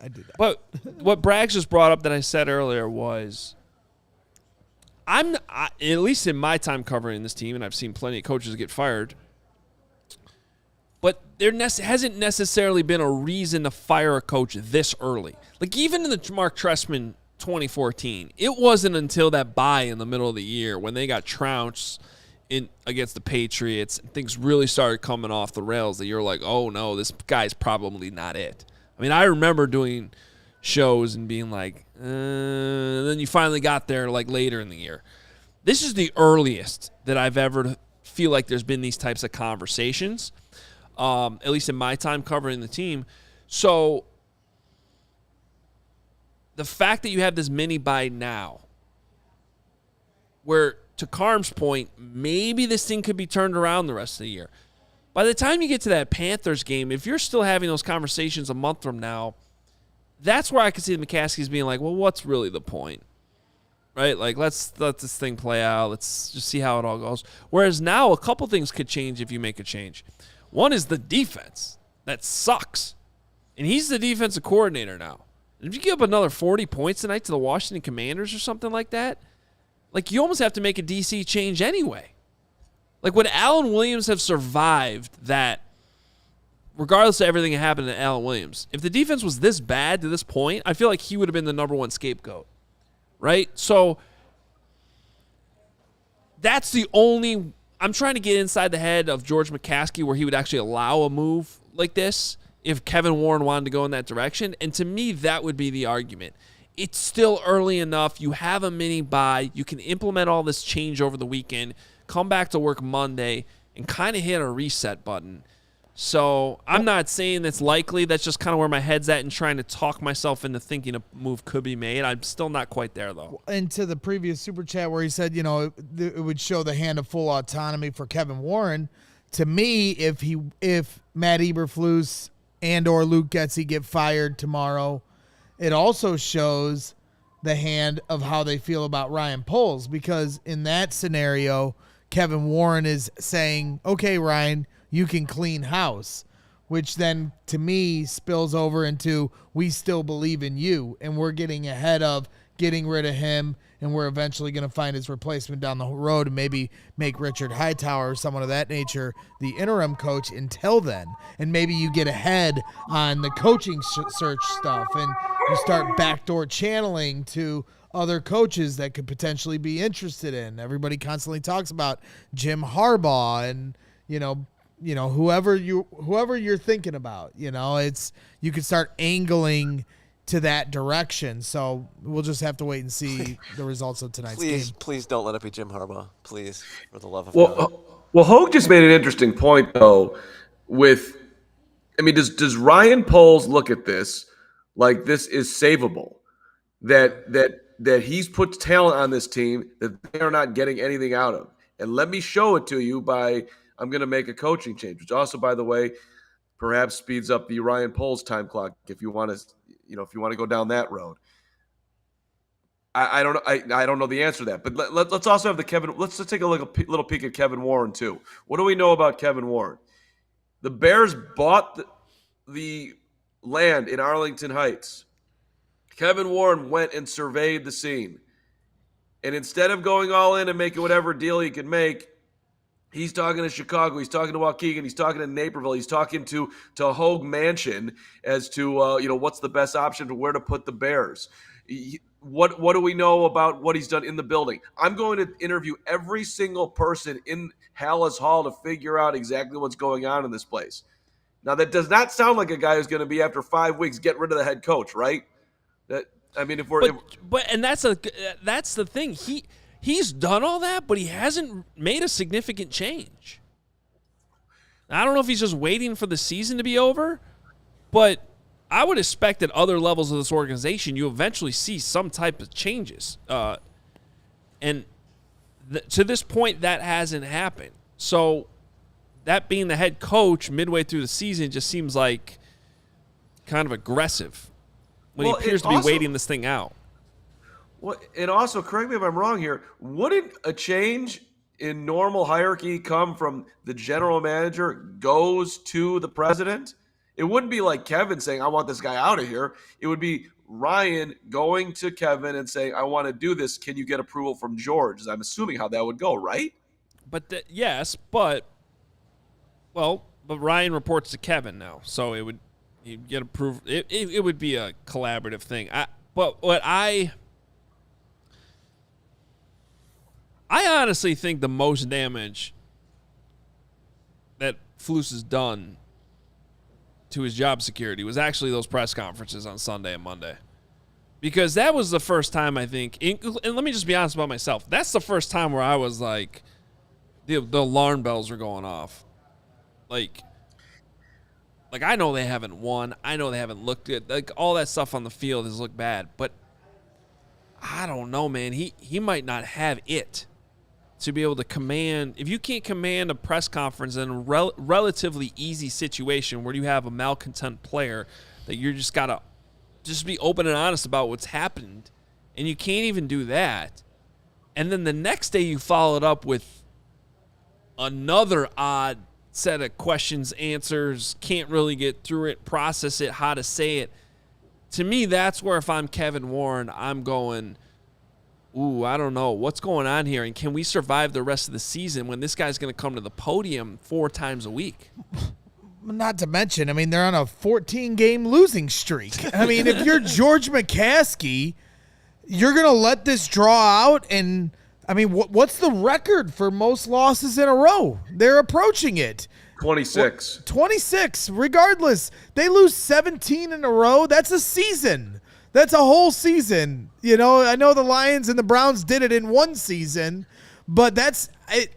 I did that. But what Braggs just brought up that I said earlier was, at least in my time covering this team, and I've seen plenty of coaches get fired, but there hasn't necessarily been a reason to fire a coach this early. Like, even in the Mark Trestman 2014, it wasn't until that bye in the middle of the year when they got trounced against the Patriots and things really started coming off the rails that you're like, oh no, this guy's probably not it. I mean, I remember doing shows and being like, and then you finally got there like later in the year. This is the earliest that I've ever feel like there's been these types of conversations. at least in my time covering the team. So the fact that you have this mini bye now, where to Carm's point, maybe this thing could be turned around the rest of the year. By the time you get to that Panthers game, if you're still having those conversations a month from now, that's where I could see the McCaskies being like, well, what's really the point? Right? Like, let's let this thing play out. Let's just see how it all goes. Whereas now, a couple things could change if you make a change. One is the defense. That sucks. And he's the defensive coordinator now. And if you give up another 40 points tonight to the Washington Commanders or something like that, like, you almost have to make a DC change anyway. Like, would Allen Williams have survived that, regardless of everything that happened to Allen Williams? If the defense was this bad to this point, I feel like he would have been the number one scapegoat, right? So that's the only – I'm trying to get inside the head of George McCaskey where he would actually allow a move like this if Kevin Warren wanted to go in that direction. And to me, that would be the argument. It's still early enough. You have a mini bye. You can implement all this change over the weekend, come back to work Monday, and kind of hit a reset button. So I'm not saying that's likely. That's just kind of where my head's at and trying to talk myself into thinking a move could be made. I'm still not quite there, though. And to the previous Super Chat where he said, you know, it would show the hand of full autonomy for Kevin Warren. To me, if Matt Eberflus and or Luke Getsy get fired tomorrow, it also shows the hand of how they feel about Ryan Poles, because in that scenario, Kevin Warren is saying, okay, Ryan, you can clean house, which then to me spills over into we still believe in you, and we're getting ahead of getting rid of him, and we're eventually going to find his replacement down the road and maybe make Richard Hightower or someone of that nature the interim coach until then. And maybe you get ahead on the coaching search stuff and you start backdoor channeling to other coaches that could potentially be interested in. Everybody constantly talks about Jim Harbaugh and, you know, whoever you're thinking about, it's, you could start angling to that direction. So we'll just have to wait and see the results of tonight's game. Please don't let it be Jim Harbaugh. Please, for the love of God. Well, Hoge just made an interesting point though. Does Ryan Poles look at this like this is savable? That he's put talent on this team that they are not getting anything out of, and let me show it to you by I'm going to make a coaching change, which also, by the way, perhaps speeds up the Ryan Poles time clock if you want to go down that road. I don't know. I don't know the answer to that. But let's also have let's take a little peek at Kevin Warren too. What do we know about Kevin Warren? The Bears bought the land in Arlington Heights. Kevin Warren went and surveyed the scene. And instead of going all in and making whatever deal he could make, he's talking to Chicago. He's talking to Waukegan. He's talking to Naperville. He's talking to Hoge Mansion as to what's the best option for where to put the Bears. What do we know about what he's done in the building? I'm going to interview every single person in Hallis Hall to figure out exactly what's going on in this place. Now, that does not sound like a guy who's going to be, after 5 weeks, get rid of the head coach, right? That's the thing. He's done all that, but he hasn't made a significant change. I don't know if he's just waiting for the season to be over, but I would expect at other levels of this organization, you eventually see some type of changes. And to this point, that hasn't happened. So that being the head coach midway through the season just seems like kind of aggressive when he appears to be waiting this thing out. Well, and also, correct me if I'm wrong here, wouldn't a change in normal hierarchy come from the general manager goes to the president? It wouldn't be like Kevin saying, I want this guy out of here. It would be Ryan going to Kevin and saying, I want to do this. Can you get approval from George? I'm assuming how that would go, right? But Ryan reports to Kevin now, so he'd get approval. It would be a collaborative thing. I honestly think the most damage that Flus has done to his job security was actually those press conferences on Sunday and Monday. Because that was the first time, I think, and let me just be honest about myself, that's the first time where I was like, the alarm bells are going off. Like, Like, I know they haven't won. I know they haven't looked good. Like, all that stuff on the field has looked bad. But I don't know, man. He might not have it to be able to command. If you can't command a press conference in a relatively easy situation where you have a malcontent player that you're just got to just be open and honest about what's happened, and you can't even do that. And then the next day you follow it up with another odd set of questions, answers, can't really get through it, process it, how to say it. To me, that's where if I'm Kevin Warren, I'm going, ooh, I don't know. What's going on here? And can we survive the rest of the season when this guy's going to come to the podium 4 times a week? Not to mention, I mean, they're on a 14-game losing streak. I mean, if you're George McCaskey, you're going to let this draw out. And, I mean, what's the record for most losses in a row? They're approaching it. 26. 26, regardless. They lose 17 in a row. That's a season. That's a whole season. You know, I know the Lions and the Browns did it in one season, but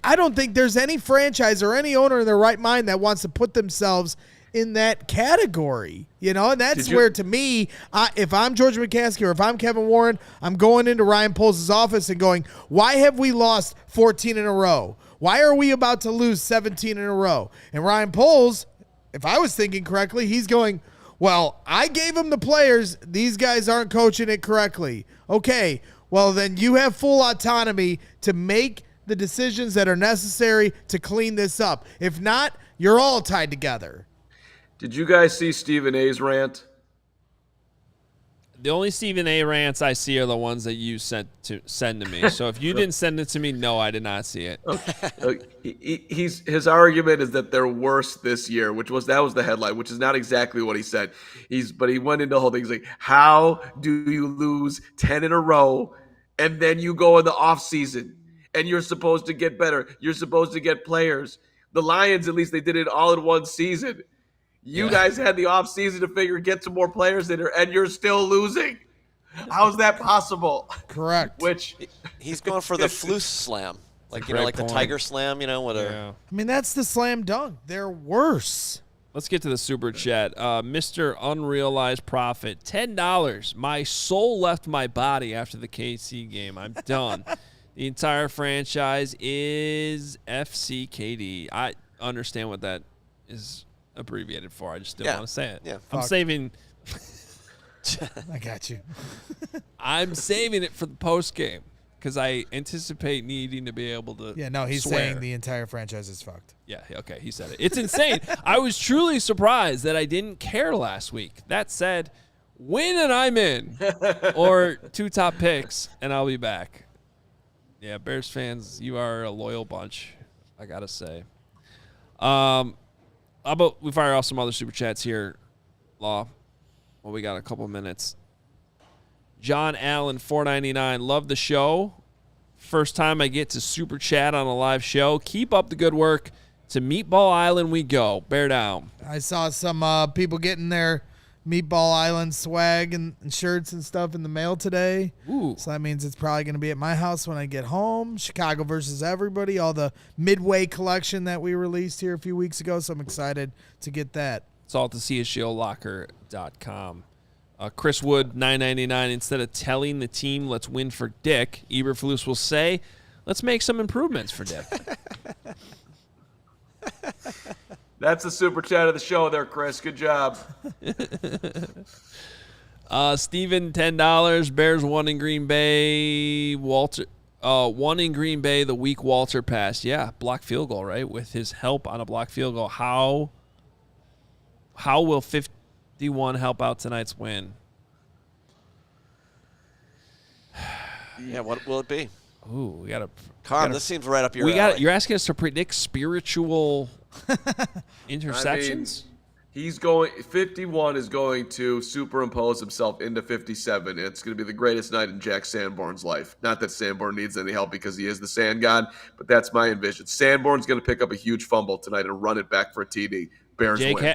I don't think there's any franchise or any owner in their right mind that wants to put themselves in that category, you know, and that's where, to me, if I'm George McCaskey or if I'm Kevin Warren, I'm going into Ryan Poles' office and going, why have we lost 14 in a row? Why are we about to lose 17 in a row? And Ryan Poles, if I was thinking correctly, he's going, well, I gave them the players. These guys aren't coaching it correctly. Okay, well, then you have full autonomy to make the decisions that are necessary to clean this up. If not, you're all tied together. Did you guys see Stephen A's rant? The only Stephen A. rants I see are the ones that you send to me. So if you didn't send it to me, no, I did not see it. His argument is that they're worse this year, that was the headline, which is not exactly what he said. But he went into the whole thing. He's like, how do you lose 10 in a row and then you go in the offseason and you're supposed to get better? You're supposed to get players. The Lions, at least they did it all in one season. You guys had the offseason to get some more players in there, and you're still losing. How's that possible? Correct. Which he's going for the Flus slam, like the Tiger slam, I mean, that's the slam dunk. They're worse. Let's get to the super chat. Mr. Unrealized Profit, $10. My soul left my body after the KC game. I'm done. The entire franchise is FCKD. I understand what that is abbreviated for. I just didn't want to say it. Yeah, I'm saving. I got you. I'm saving it for the post game because I anticipate needing to be able to. Yeah, no, he's swear. saying the entire franchise is fucked. Yeah, okay, he said it. It's insane. I was truly surprised that I didn't care last week. That said, win and I'm in, or 2 top picks, and I'll be back. Yeah, Bears fans, you are a loyal bunch, I gotta say. How about we fire off some other super chats here, Law? Well, we got a couple minutes. John Allen, $4.99. Love the show. First time I get to super chat on a live show. Keep up the good work. To Meatball Island we go. Bear down. I saw some people getting their Meatball Island swag and shirts and stuff in the mail today. Ooh. So that means it's probably going to be at my house when I get home. Chicago versus everybody, all the Midway collection that we released here a few weeks ago. So I'm excited to get that. It's all at the CHGOlocker.com. Chris Wood, $9.99. Instead of telling the team, let's win for Dick, Eberflus will say, let's make some improvements for Dick. That's the super chat of the show there, Chris. Good job. Steven, $10. Bears won in Green Bay. Walter, won in Green Bay the week Walter passed. Yeah, blocked field goal, right? With his help on a blocked field goal. How will 51 help out tonight's win? Yeah, what will it be? Ooh, we got to. Carm, this seems right up your alley. You're asking us to predict spiritual interceptions? I mean, 51 is going to superimpose himself into 57. It's going to be the greatest night in Jack Sanborn's life. Not that Sanborn needs any help because he is the sand god, but that's my envision. Sanborn's going to pick up a huge fumble tonight and run it back for a TD. Bears win.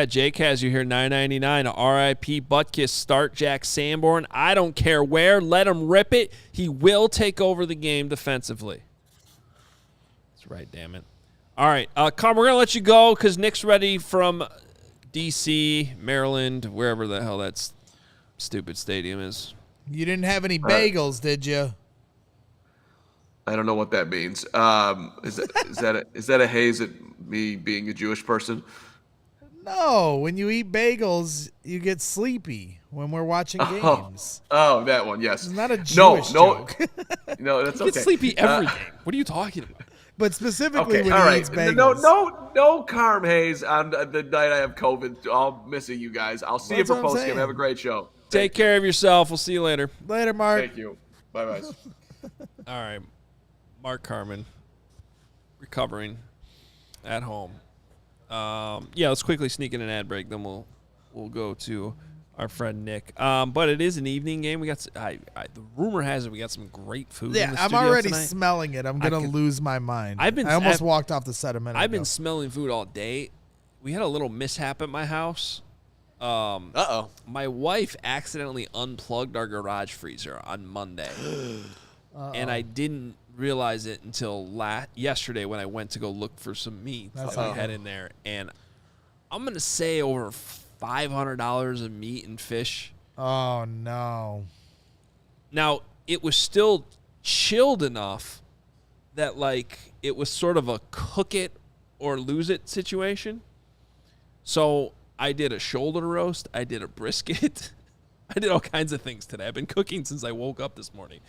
Jake has you here, $9.99. R.I.P. Butkus, start Jack Sanborn. I don't care where. Let him rip it. He will take over the game defensively. That's right, damn it. All right, Carm, we're going to let you go because Nick's ready from D.C., Maryland, wherever the hell that stupid stadium is. You didn't have any bagels, did you? I don't know what that means. Is that a haze at me being a Jewish person? No, when you eat bagels, you get sleepy when we're watching games. Oh, that one, yes. It's not a Jewish joke. No, that's You okay. get sleepy every game. What are you talking about? But specifically when all he right. eats bagels. No Carm Hayes on the night I have COVID. I'm missing you guys. I'll see you for post game. Have a great show. Take care of yourself. We'll see you later. Later, Mark. Thank you. Bye-bye. All right. Mark Carman recovering at home. Let's quickly sneak in an ad break. Then we'll go to our friend Nick. But it is an evening game. We got the rumor has it we got some great food. Yeah, in the I'm studio already tonight. Smelling it. I'm gonna lose my mind. I almost walked off the set a minute I've ago. been smelling food all day. We had a little mishap at my house. My wife accidentally unplugged our garage freezer on Monday, and I didn't realize it until yesterday when I went to go look for some meat that we had in there, and I'm gonna say over $500 of meat and fish. Oh no! Now it was still chilled enough that it was sort of a cook it or lose it situation. So I did a shoulder roast. I did a brisket. I did all kinds of things today. I've been cooking since I woke up this morning.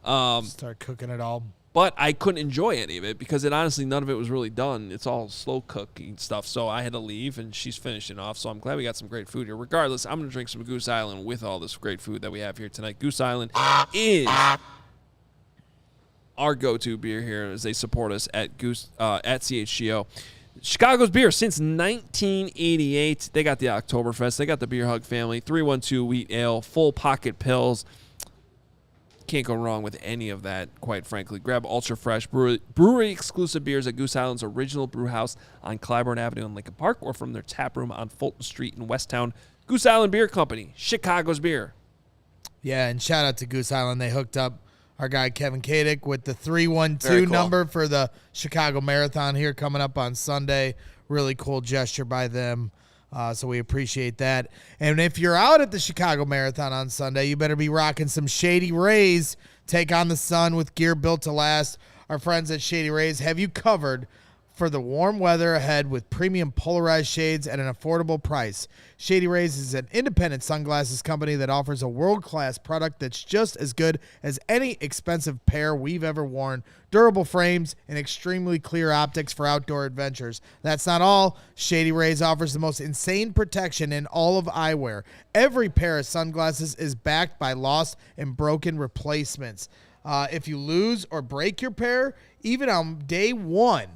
Start cooking it all. But I couldn't enjoy any of it because honestly, none of it was really done. It's all slow cooking stuff. So I had to leave, and she's finishing off. So I'm glad we got some great food here. Regardless, I'm going to drink some Goose Island with all this great food that we have here tonight. Goose Island is our go-to beer here as they support us at CHGO. Chicago's beer since 1988. They got the Oktoberfest. They got the Beer Hug family. 312 wheat ale, full pocket pills. Can't go wrong with any of that, quite frankly. Grab ultra fresh brewery exclusive beers at Goose Island's original brew house on Clybourne Avenue in Lincoln Park, or from their tap room on Fulton Street in Westtown. Goose Island Beer Company, Chicago's beer. Yeah, and shout out to Goose Island. They hooked up our guy Kevin Kadick with the 312 number for the Chicago Marathon here coming up on Sunday. Really cool gesture by them. So we appreciate that. And if you're out at the Chicago Marathon on Sunday, you better be rocking some Shady Rays. Take on the sun with gear built to last. Our friends at Shady Rays have you covered for the warm weather ahead with premium polarized shades at an affordable price. Shady Rays is an independent sunglasses company that offers a world-class product that's just as good as any expensive pair we've ever worn. Durable frames and extremely clear optics for outdoor adventures. That's not all. Shady Rays offers the most insane protection in all of eyewear. Every pair of sunglasses is backed by lost and broken replacements. If you lose or break your pair, even on day one,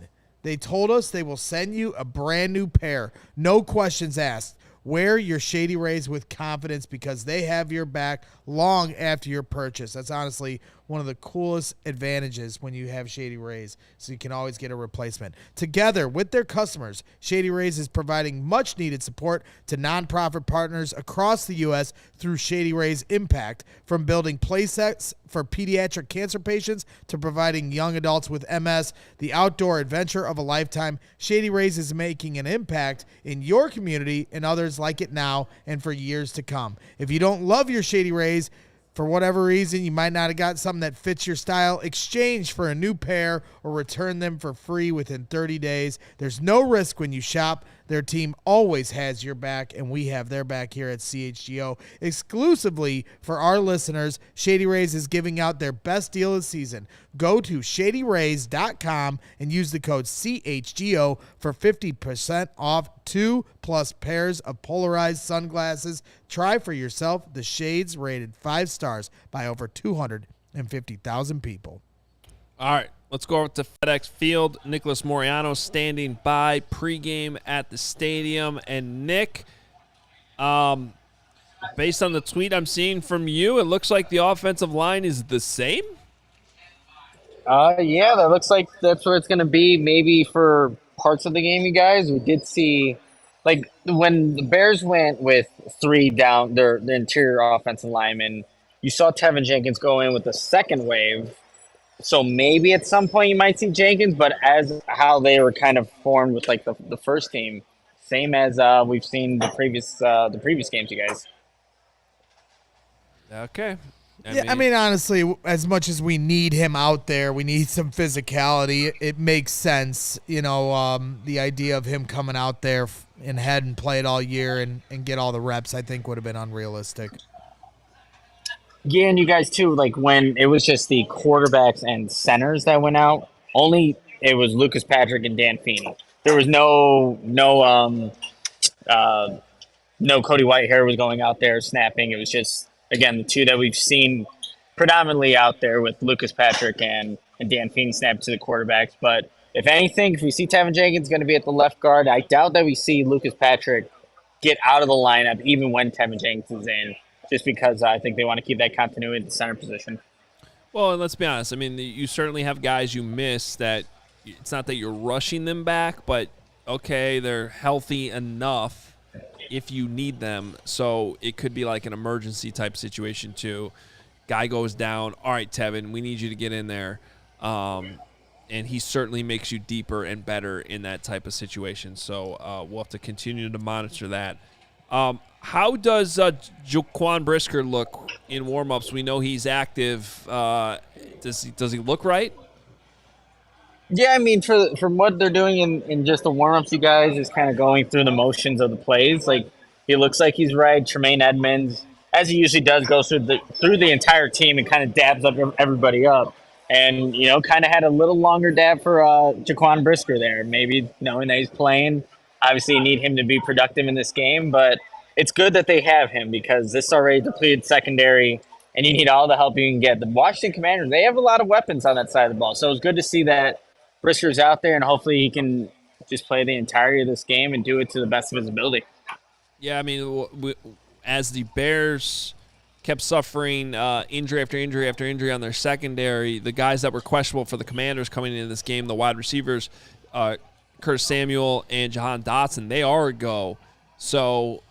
they told us they will send you a brand new pair. No questions asked. Wear your Shady Rays with confidence because they have your back long after your purchase. That's honestly one of the coolest advantages when you have Shady Rays, so you can always get a replacement. Together with their customers, Shady Rays is providing much-needed support to nonprofit partners across the U.S. through Shady Rays Impact, from building play sets for pediatric cancer patients to providing young adults with MS the outdoor adventure of a lifetime. Shady Rays is making an impact in your community and others like it now and for years to come. If you don't love your Shady Rays, for whatever reason, you might not have got something that fits your style, exchange for a new pair or return them for free within 30 days. There's no risk when you shop. Their team always has your back, and we have their back here at CHGO. Exclusively for our listeners, Shady Rays is giving out their best deal of the season. Go to shadyrays.com and use the code CHGO for 50% off 2+ pairs of polarized sunglasses. Try for yourself the shades rated 5 stars by over 250,000 people. All right, let's go over to FedEx Field. Nicholas Moriano standing by pregame at the stadium. And Nick, based on the tweet I'm seeing from you, it looks like the offensive line is the same? Yeah, that looks like that's what it's going to be maybe for parts of the game, you guys. We did see, like, when the Bears went with 3 down, the interior offensive linemen, you saw Tevin Jenkins go in with the second wave. So maybe at some point you might see Jenkins, but as how they were kind of formed with like the first team, same as we've seen the previous games, you guys. Okay. I mean, honestly, as much as we need him out there, we need some physicality. It makes sense, the idea of him coming out there and hadn't played all year and get all the reps, I think would have been unrealistic. Yeah, and you guys too, like when it was just the quarterbacks and centers that went out, only it was Lucas Patrick and Dan Feeney. There was no Cody Whitehair was going out there snapping. It was just, again, the two that we've seen predominantly out there with Lucas Patrick and Dan Feeney snap to the quarterbacks. But if anything, if we see Tevin Jenkins going to be at the left guard, I doubt that we see Lucas Patrick get out of the lineup even when Tevin Jenkins is in, just because I think they want to keep that continuity at the center position. Well, and let's be honest. I mean, you certainly have guys you miss that it's not that you're rushing them back, but, okay, they're healthy enough if you need them. So it could be like an emergency type situation too. Guy goes down. All right, Tevin, we need you to get in there. And he certainly makes you deeper and better in that type of situation. So we'll have to continue to monitor that. How does Jaquan Brisker look in warm-ups? We know he's active. Does he look right? Yeah, I mean, from what they're doing in just the warm-ups, you guys, is kind of going through the motions of the plays. Like, he looks like he's right. Tremaine Edmonds, as he usually does, goes through the entire team and kind of dabs up everybody up. And, kind of had a little longer dab for Jaquan Brisker there, maybe knowing that he's playing. Obviously, you need him to be productive in this game, but it's good that they have him because this already depleted secondary, and you need all the help you can get. The Washington Commanders, they have a lot of weapons on that side of the ball, so it's good to see that Brisker's out there, and hopefully he can just play the entirety of this game and do it to the best of his ability. Yeah, I mean, as the Bears kept suffering injury after injury after injury on their secondary, the guys that were questionable for the Commanders coming into this game, the wide receivers, Curtis Samuel and Jahan Dotson, they are a go. So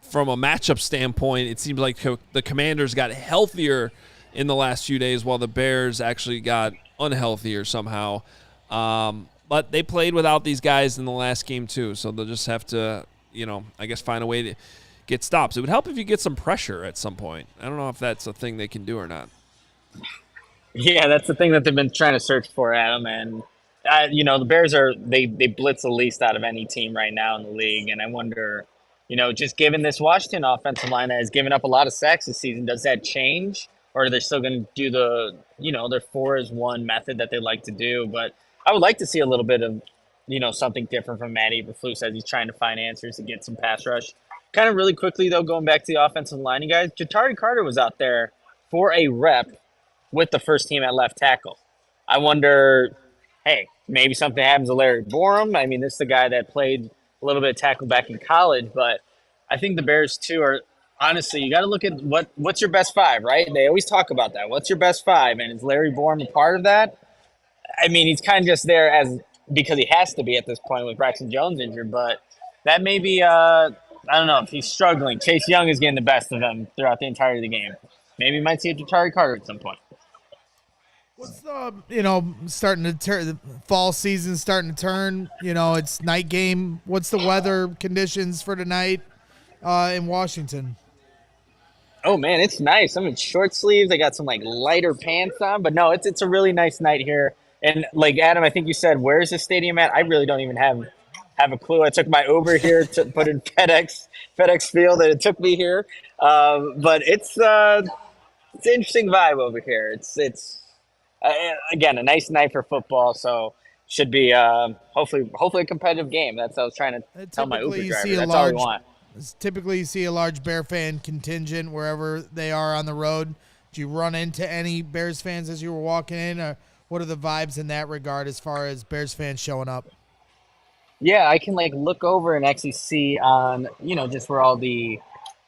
from a matchup standpoint, it seems like the Commanders got healthier in the last few days while the Bears actually got unhealthier somehow. But they played without these guys in the last game too, so they'll just have to, I guess find a way to get stops. It would help if you get some pressure at some point. I don't know if that's a thing they can do or not. Yeah, that's the thing that they've been trying to search for, Adam. And, the Bears they blitz the least out of any team right now in the league. And I wonder, just given this Washington offensive line that has given up a lot of sacks this season, does that change? Or are they still going to do the, their 4-1 method that they like to do? But I would like to see a little bit of, something different from Matt Eberflus as he's trying to find answers to get some pass rush. Kind of really quickly, though, going back to the offensive line, you guys, Ja'Tari Carter was out there for a rep with the first team at left tackle. I wonder, hey, maybe something happens to Larry Borum. I mean, this is the guy that played a little bit of tackle back in college, but I think the Bears, too, are honestly, you got to look at what's your best five, right? They always talk about that. What's your best five? And is Larry Borum a part of that? I mean, he's kind of just there because he has to be at this point with Braxton Jones injured, but that may be I don't know if he's struggling. Chase Young is getting the best of him throughout the entirety of the game. Maybe you might see a Ja'Tari Carter at some point. What's starting to turn, the fall season starting to turn, it's night game. What's the weather conditions for tonight in Washington? Oh man, it's nice. I'm in short sleeves. I got some lighter pants on, but no, it's a really nice night here. And Adam, I think you said, where's the stadium at? I really don't even have a clue. I took my Uber here to put in FedEx Field, and it took me here. But it's an interesting vibe over here. It's again a nice night for football, so should be hopefully a competitive game. That's what I was trying to tell my Uber driver. That's all we want. Typically, you see a large Bear fan contingent wherever they are on the road. Did you run into any Bears fans as you were walking in? Or what are the vibes in that regard as far as Bears fans showing up? Yeah, I can look over and actually see on, just where all the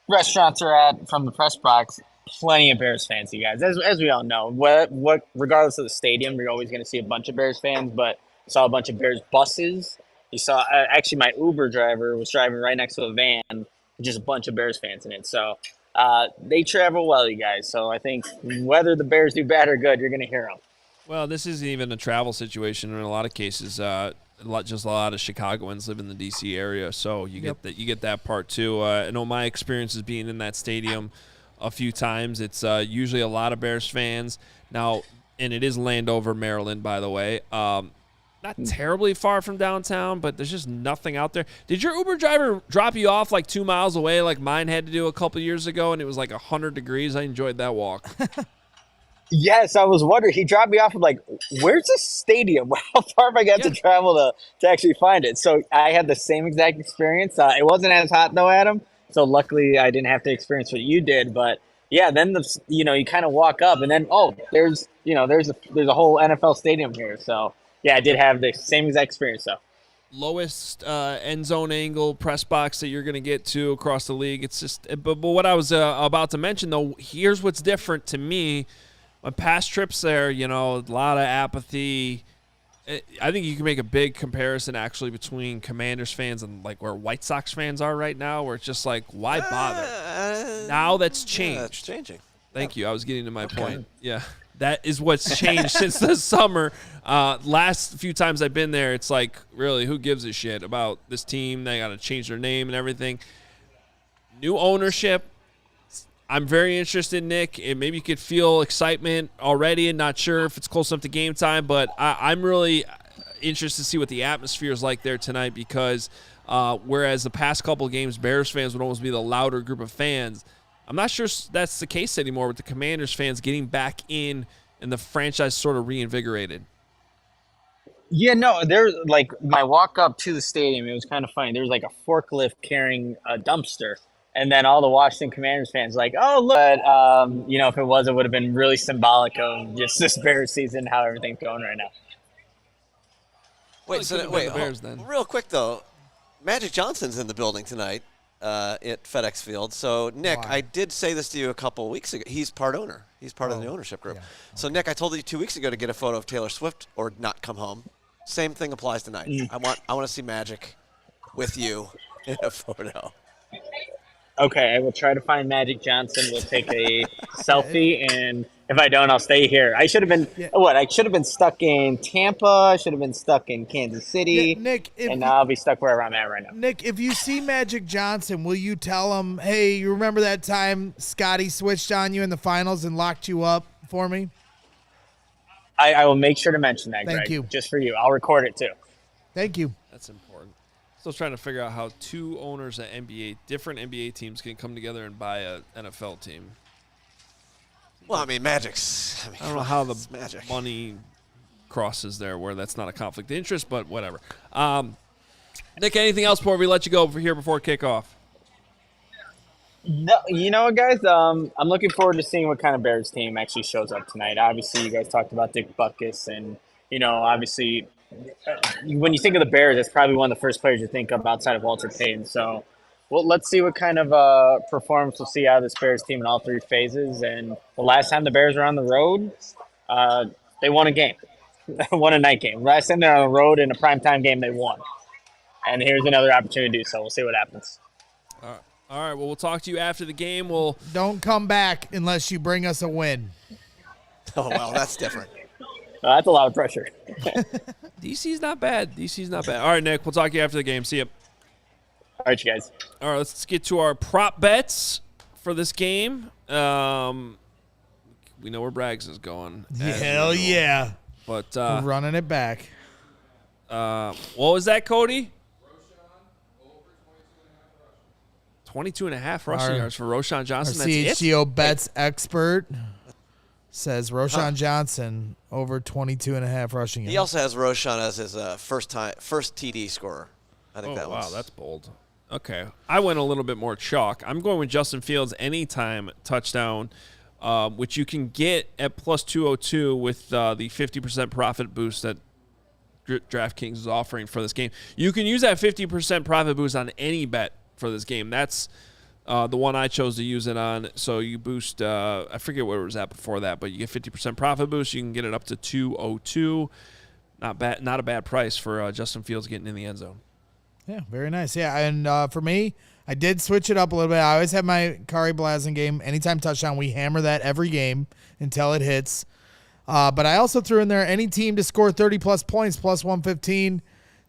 restaurants are at from the press box, plenty of Bears fans, you guys. As we all know, what regardless of the stadium, you're always going to see a bunch of Bears fans, but I saw a bunch of Bears buses. You saw, actually my Uber driver was driving right next to a van with just a bunch of Bears fans in it. So they travel well, you guys. So I think whether the Bears do bad or good, you're going to hear them. Well, this isn't even a travel situation in a lot of cases. just a lot of Chicagoans live in the DC area, so you get that part too. I know my experience is being in that stadium a few times. It's usually a lot of Bears fans now, and it is Landover, Maryland, by the way. Not terribly far from downtown, but there's just nothing out there. Did your Uber driver drop you off like 2 miles away, like mine had to do a couple years ago, and it was like 100 degrees? I enjoyed that walk. Yes, I was wondering. He dropped me off. I'm like, where's the stadium? How far have I got to travel to actually find it? So I had the same exact experience. It wasn't as hot though, Adam. So luckily I didn't have to experience what you did. But yeah, then you kind of walk up and then there's a whole NFL stadium here. So yeah, I did have the same exact experience though. Lowest end zone angle press box that you're going to get to across the league. It's just, but what I was about to mention though, here's what's different to me. My past trips there, a lot of apathy. I think you can make a big comparison actually between Commanders fans and like where White Sox fans are right now, where it's just like, why bother? Now that's changed. Yeah, that's changing. Thank you. I was getting to my point. Yeah, that is what's changed since the summer. Last few times I've been there, it's like, really, who gives a shit about this team? They got to change their name and everything. New ownership. I'm very interested, Nick, and maybe you could feel excitement already and not sure if it's close enough to game time, but I'm really interested to see what the atmosphere is like there tonight because whereas the past couple of games, Bears fans would almost be the louder group of fans, I'm not sure that's the case anymore with the Commanders fans getting back in and the franchise sort of reinvigorated. Yeah, no, there's like my walk up to the stadium, it was kind of funny. There was like a forklift carrying a dumpster. And then all the Washington Commanders fans like, oh, look. But, if it would have been really symbolic of just this Bears season, how everything's going right now. Wait, Bears, then. Real quick, though. Magic Johnson's in the building tonight at FedEx Field. So, Nick, Wow. I did say this to you a couple of weeks ago. He's part owner. He's part of the ownership group. Yeah. So, Nick, I told you 2 weeks ago to get a photo of Taylor Swift or not come home. Same thing applies tonight. I want to see Magic with you in a photo. Okay, I will try to find Magic Johnson. We'll take a selfie, and if I don't, I'll stay here. I should have been I should have been stuck in Tampa. I should have been stuck in Kansas City. Yeah, Nick, and now I'll be stuck where I'm at right now. Nick, if you see Magic Johnson, will you tell him, hey, you remember that time Scotty switched on you in the finals and locked you up for me? I will make sure to mention that, Thank Greg. you. Just for you. I'll record it too. Thank you. That's important. Still trying to figure out how two owners at different NBA teams can come together and buy an NFL team. Well, Magic's. I don't know how the Magic. money crosses there where that's not a conflict of interest, but whatever. Nick, anything else before we let you go before kickoff? No, you know what, guys? I'm looking forward to seeing what kind of Bears team actually shows up tonight. Obviously, you guys talked about Dick Butkus, and, obviously – when you think of the Bears, that's probably one of the first players you think of outside of Walter Payton. So, let's see what kind of performance we'll see out of this Bears team in all three phases. And the last time the Bears were on the road, they won a game. They won a night game. Last time they're on the road in a primetime game, they won. And here's another opportunity to do so. We'll see what happens. All right. Well, we'll talk to you after the game. Don't come back unless you bring us a win. Oh, well, that's different. That's a lot of pressure. DC's not bad. All right, Nick, we'll talk to you after the game. See you. All right, you guys. All right, let's get to our prop bets for this game. We know where Braggs is going. Hell yeah. But We're running it back. what was that, Cody? 22.5 rushing yards for Roschon Johnson. Our That's CHGO bets expert says Roschon Johnson over 22.5 rushing yards. He also has Roschon as his first TD scorer. I think wow, that's bold. Okay. I went a little bit more chalk. I'm going with Justin Fields anytime touchdown, which you can get at plus 202 with the 50% profit boost that DraftKings is offering for this game. You can use that 50% profit boost on any bet for this game. That's the one I chose to use it on. So you boost, I forget what it was at before that, but you get 50% profit boost. You can get it up to 202. Not bad, not a bad price for Justin Fields getting in the end zone. Yeah, very nice. Yeah, and for me, I did switch it up a little bit. I always have my Kari Blazin game. Anytime touchdown, we hammer that every game until it hits. But I also threw in there any team to score 30-plus points, plus 115.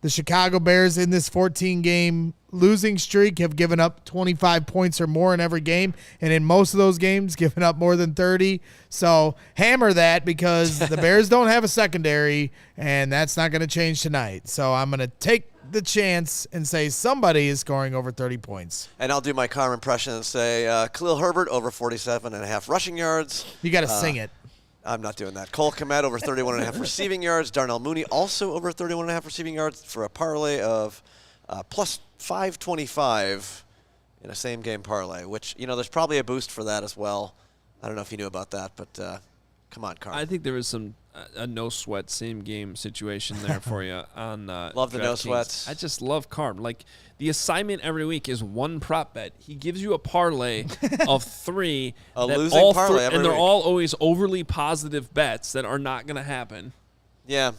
The Chicago Bears in this 14-game losing streak have given up 25 points or more in every game, and in most of those games given up more than 30. So hammer that, because the Bears don't have a secondary, and that's not going to change tonight. So I'm going to take the chance and say somebody is scoring over 30 points. And I'll do my Carman impression and say Khalil Herbert over 47.5 rushing yards. You got to sing it. I'm not doing that. Cole Kmet over 31.5 receiving yards. Darnell Mooney also over 31.5 receiving yards for a parlay of plus 525 in a same-game parlay, which, there's probably a boost for that as well. I don't know if you knew about that, but come on, Carl. I think there was a no-sweat same-game situation there for you on love the no sweats. I just love Carm. Like, the assignment every week is one prop bet. He gives you a parlay of three. A losing parlay every and they're week. all always overly positive bets that are not going to happen. Yeah.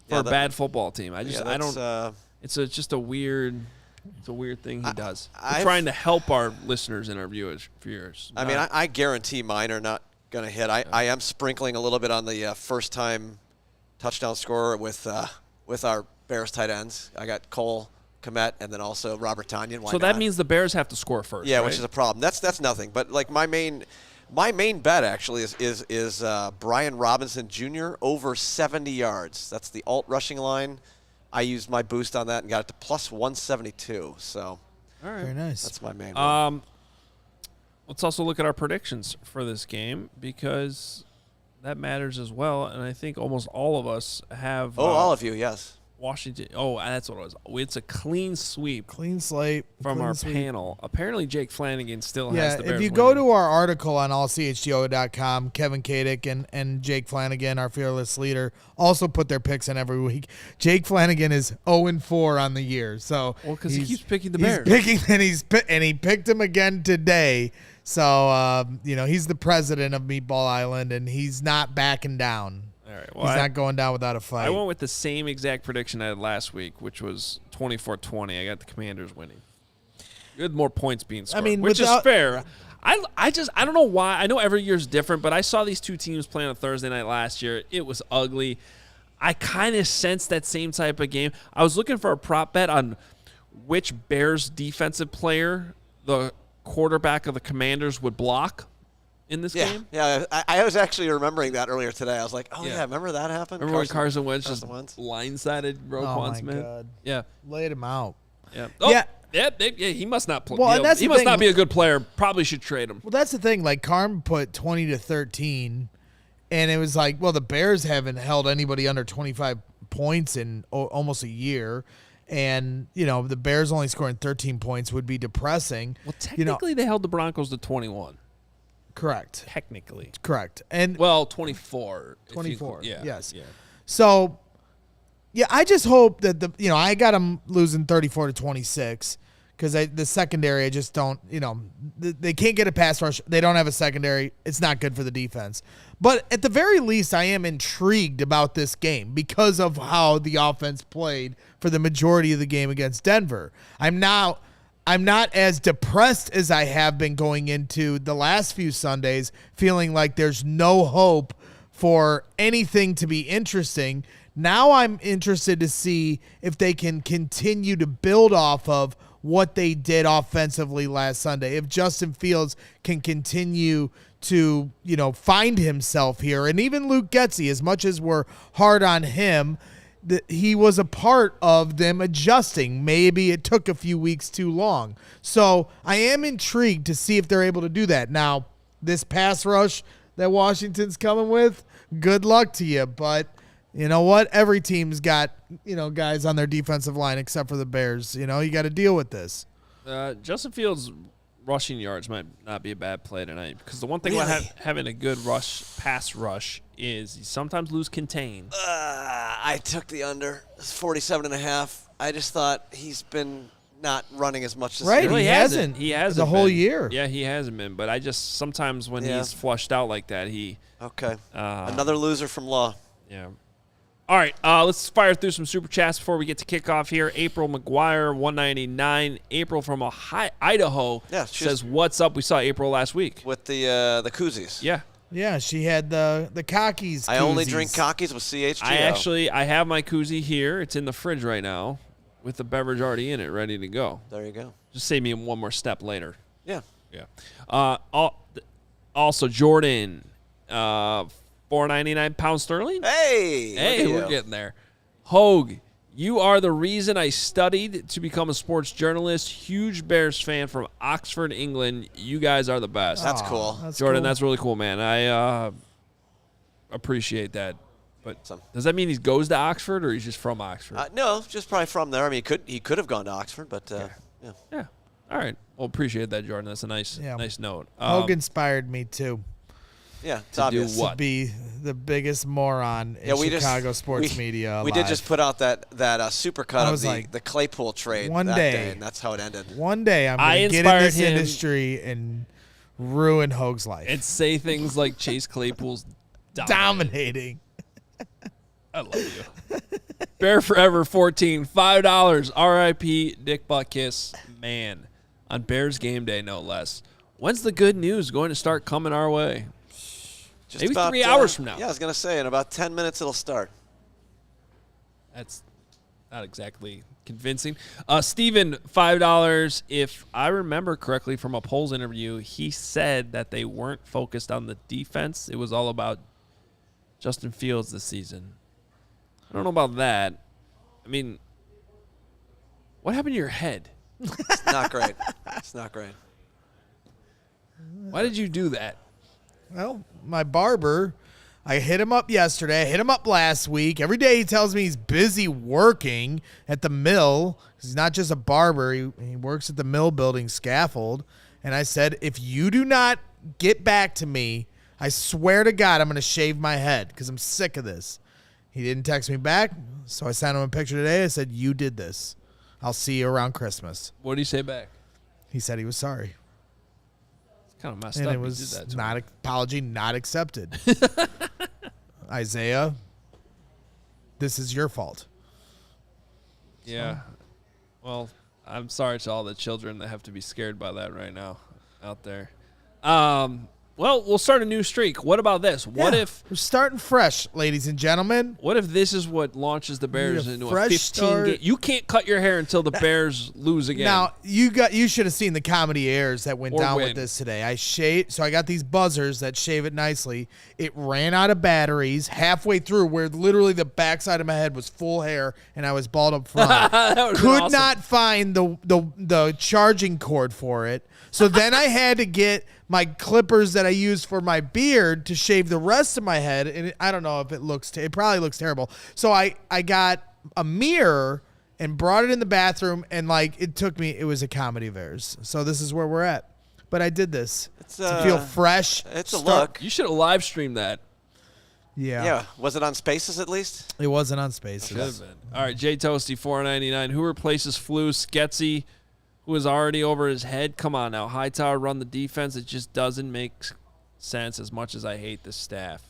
For a bad football team. I don't. It's just a weird. It's a weird thing he does. We're trying to help our listeners and our viewers. I guarantee mine are not going to hit. I am sprinkling a little bit on the first-time touchdown scorer with our Bears tight ends. I got Cole Kmet and then also Robert Tonyan. So that means the Bears have to score first. Yeah, right? which is a problem. That's nothing. But like my main bet actually is Brian Robinson Jr. over 70 yards. That's the alt rushing line. I used my boost on that and got it to plus 172. So, all right, very nice. That's my main one. Let's also look at our predictions for this game, because that matters as well. And I think almost all of us have. All of you, yes. Washington. Oh, that's what it was. It's a clean sweep. Clean slate. From our panel. Apparently, Jake Flanagan still has the Bears if you go to our article on ALLCITY.com, Kevin Kadick and Jake Flanagan, our fearless leader, also put their picks in every week. Jake Flanagan is 0-4 on the year. So because he keeps picking the Bears. He picked him again today. So, he's the president of Meatball Island, and he's not backing down. All right. Well, he's not going down without a fight. I went with the same exact prediction I had last week, which was 24-20. I got the Commanders winning. You had more points being scored, which is fair. I don't know why. I know every year's different, but I saw these two teams playing on Thursday night last year. It was ugly. I kind of sensed that same type of game. I was looking for a prop bet on which Bears defensive player the quarterback of the Commanders would block in this game. Yeah, I was actually remembering that earlier today. I was like, remember that happened? Remember when Carson Wentz just blindsided Roquan Smith? God. Yeah. Laid him out. Yeah. Oh, yeah. He must not play. Well, he must not be a good player. Probably should trade him. Well, that's the thing. Like, Carm put 20-13, and it was like, well, the Bears haven't held anybody under 25 points in almost a year. And, the Bears only scoring 13 points would be depressing. Well, technically, they held the Broncos to 21. Correct. Technically. Correct. And 24. 24. Yes. Yeah. So, I just hope that I got them losing 34-26 because the secondary, I just don't, they can't get a pass rush. They don't have a secondary. It's not good for the defense. But at the very least, I am intrigued about this game because of how the offense played for the majority of the game against Denver. I'm not as depressed as I have been going into the last few Sundays, feeling like there's no hope for anything to be interesting. Now I'm interested to see if they can continue to build off of what they did offensively last Sunday. If Justin Fields can continue to, find himself here. And even Luke Getsy, as much as we're hard on him, he was a part of them adjusting. Maybe it took a few weeks too long. So I am intrigued to see if they're able to do that. Now, this pass rush that Washington's coming with, good luck to you. But you know what? Every team's got, guys on their defensive line except for the Bears. You got to deal with this. Justin Fields' rushing yards might not be a bad play tonight, because the one thing about having a good pass rush is you sometimes lose contain. I took the under. It's 47.5. I just thought he's been not running as much this year. He hasn't. He hasn't the whole been. year. Yeah, he hasn't been. But I just sometimes when he's flushed out like that, Okay. Another loser from Law. Yeah. All right, let's fire through some super chats before we get to kickoff here. April McGuire, 199. April from Idaho says, "What's up?" We saw April last week with the koozies. Yeah. Yeah, she had the Cockies. I only koozies. drink Cockies with CHGO. I have my koozie here. It's in the fridge right now with the beverage already in it, ready to go. There you go. Just save me one more step later. Yeah. Yeah. Also, Jordan, £4.99 sterling. Hey, We're getting there. Hoge, you are the reason I studied to become a sports journalist. Huge Bears fan from Oxford, England. You guys are the best. That's cool. Jordan, cool. that's really cool, man. I appreciate that. But Awesome. does that mean he goes to Oxford or he's just from Oxford? No, just probably from there. I mean, he could have gone to Oxford, but yeah. Yeah. All right. Well, appreciate that, Jordan. That's a nice note. Hoge inspired me too. Yeah, it's To do obvious. what? To be the biggest moron in Chicago sports media. We did just put out that supercut I of was like, the Claypool trade one that day- and that's how it ended. One day I'm I going to get in inspired this him- industry and ruin Hoge's life. And say things like Chase Claypool's dominating. I love you. Bear Forever 14, $5. R.I.P. Dick Butkus. Man, on Bears game day, no less. When's the good news going to start coming our way? Just Maybe about, 3 hours from now. Yeah, I was going to say, in about 10 minutes it'll start. That's not exactly convincing. Steven, $5. If I remember correctly from a polls interview, he said that they weren't focused on the defense. It was all about Justin Fields this season. I don't know about that. I mean, what happened to your head? It's not great. It's not great. Why did you do that? Well, my barber, I hit him up yesterday. I hit him up last week. Every day he tells me he's busy working at the mill. He's not just a barber. He works at the mill building scaffold. And I said, if you do not get back to me, I swear to God, I'm going to shave my head because I'm sick of this. He didn't text me back, so I sent him a picture today. I said, you did this. I'll see you around Christmas. What did he say back? He said he was sorry. It's kind of messed And up. it he was did that to not me. apology not accepted. Isaiah, this is your fault. Yeah. Well, I'm sorry to all the children that have to be scared by that right now out there. Well, we'll start a new streak. What about this? What Yeah, if we're starting fresh, ladies and gentlemen? this is what launches the Bears a into a fresh 15 start. game? You can't cut your hair until the Bears lose again. Now you should have seen the comedy airs that went Or down win. with this today. I shaved, so I got these buzzers that shave it nicely. It ran out of batteries halfway through, where literally the backside of my head was full hair and I was bald up front. That would've been Could awesome. not find the charging cord for it. So then I had to get my clippers that I use for my beard to shave the rest of my head. And I don't know if it looks, it probably looks terrible. So I got a mirror and brought it in the bathroom, and it was a comedy of errors. So this is where we're at. But I did this to feel fresh. It's a look. You should have live streamed that. Yeah. Yeah. Was it on Spaces at least? It wasn't on Spaces. Should have been. All right, Jay Toasty, $4.99. Who replaces Flus? Getsy, who is already over his head. Come on now. Hightower run the defense. It just doesn't make sense as much as I hate this staff.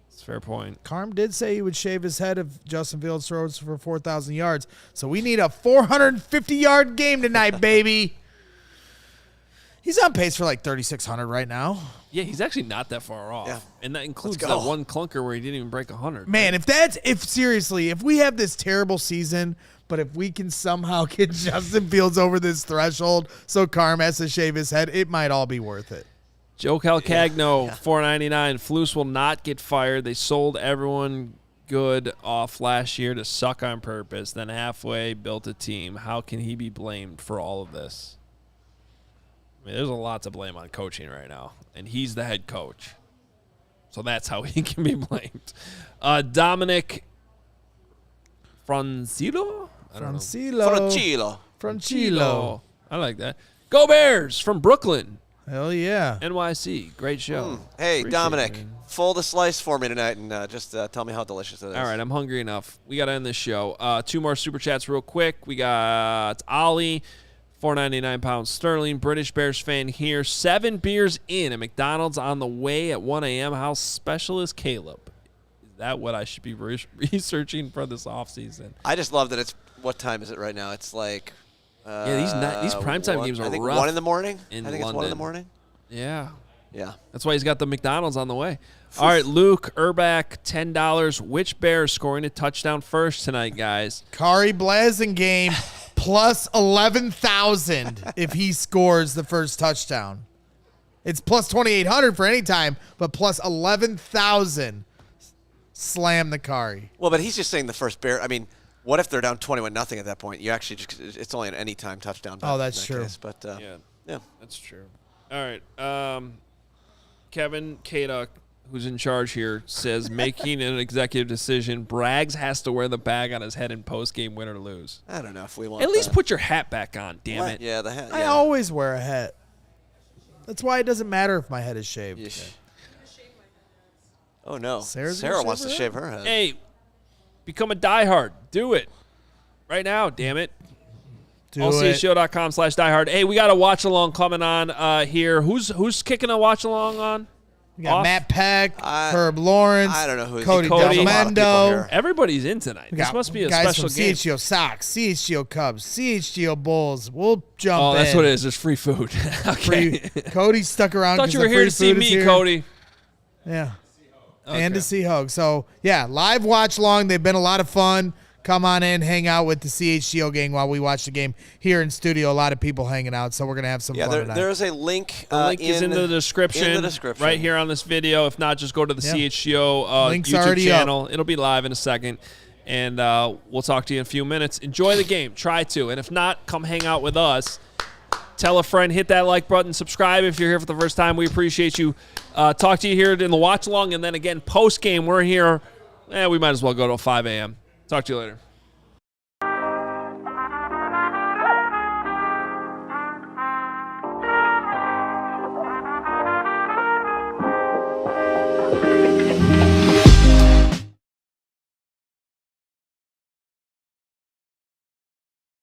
It's a fair point. Carm did say he would shave his head if Justin Fields throws for 4,000 yards. So we need a 450-yard game tonight, baby. He's on pace for 3,600 right now. Yeah, he's actually not that far off. Yeah. And that includes Let's go. that one clunker where he didn't even break 100. Man, if we have this terrible season, but if we can somehow get Justin Fields over this threshold so Carm has to shave his head, it might all be worth it. Joe Calcagno, $4.99. Flus will not get fired. They sold everyone good off last year to suck on purpose, then halfway built a team. How can he be blamed for all of this? I mean, there's a lot to blame on coaching right now, and he's the head coach. So that's how he can be blamed. Dominic Francillo? I don't know. Francillo. I like that. Go Bears from Brooklyn, Hell yeah. NYC. Great show. Hey, Appreciate Dominic, it, man. fold a slice for me tonight and just tell me how delicious it is. All right, I'm hungry enough. We got to end this show. Two more Super Chats real quick. We got Ollie, £4.99 sterling, British Bears fan here. 7 beers in at McDonald's on the way at 1 a.m. How special is Caleb? Is that what I should be researching for this offseason? I just love that it's, what time is it right now? It's like... Yeah, these primetime games are I think rough 1 in the morning. in I think it's 1 in the London. morning. Yeah. Yeah. That's why he's got the McDonald's on the way. All right, Luke Urbach, $10. Which Bears scoring a touchdown first tonight, guys? Kari Blasingame plus 11,000 if he scores the first touchdown. It's plus 2,800 for any time, but plus 11,000. Slam the Kari. Well, but he's just saying the first Bear. I mean, what if they're down 21-0 at that point? You actually it's only an anytime touchdown. Oh, that's true. Case, but yeah, that's true. All right, Kevin Kaduk, who's in charge here, says making an executive decision. Braggs has to wear the bag on his head in post-game, win or lose. I don't know if we want. At least put your hat back on, damn it. Yeah, the hat. Yeah. I always wear a hat. That's why it doesn't matter if my head is shaved. Yeesh. Oh no, Sarah wants to shave her head. Hey, become a diehard. Do it right now, damn it. AllCHGO.com/diehard. Hey, we got a watch along coming on here. Who's kicking a watch along on? We got Off? Matt Peck, Herb Lawrence. I don't know who's Cody Delmendo. Everybody's in tonight. We This got must be a guys special from game. CHGO Sox, CHGO Cubs, CHGO Bulls. We'll jump in. Oh, that's what it is. There's free food. Okay. Cody stuck around. Thought you were here to see me, Cody. Yeah. Okay. And to see Hoge. So, yeah, live watch long. They've been a lot of fun. Come on in, hang out with the CHGO gang while we watch the game. Here in studio, a lot of people hanging out, so we're going to have some fun tonight. There is a link. The link is in the description. Right here on this video. If not, just go to the CHGO YouTube channel. It'll be live in a second. And we'll talk to you in a few minutes. Enjoy the game. Try to. And if not, come hang out with us. Tell a friend. Hit that like button. Subscribe if you're here for the first time. We appreciate you. Talk to you here in the watch along. And then again, post game, we're here. We might as well go to 5 a.m. Talk to you later.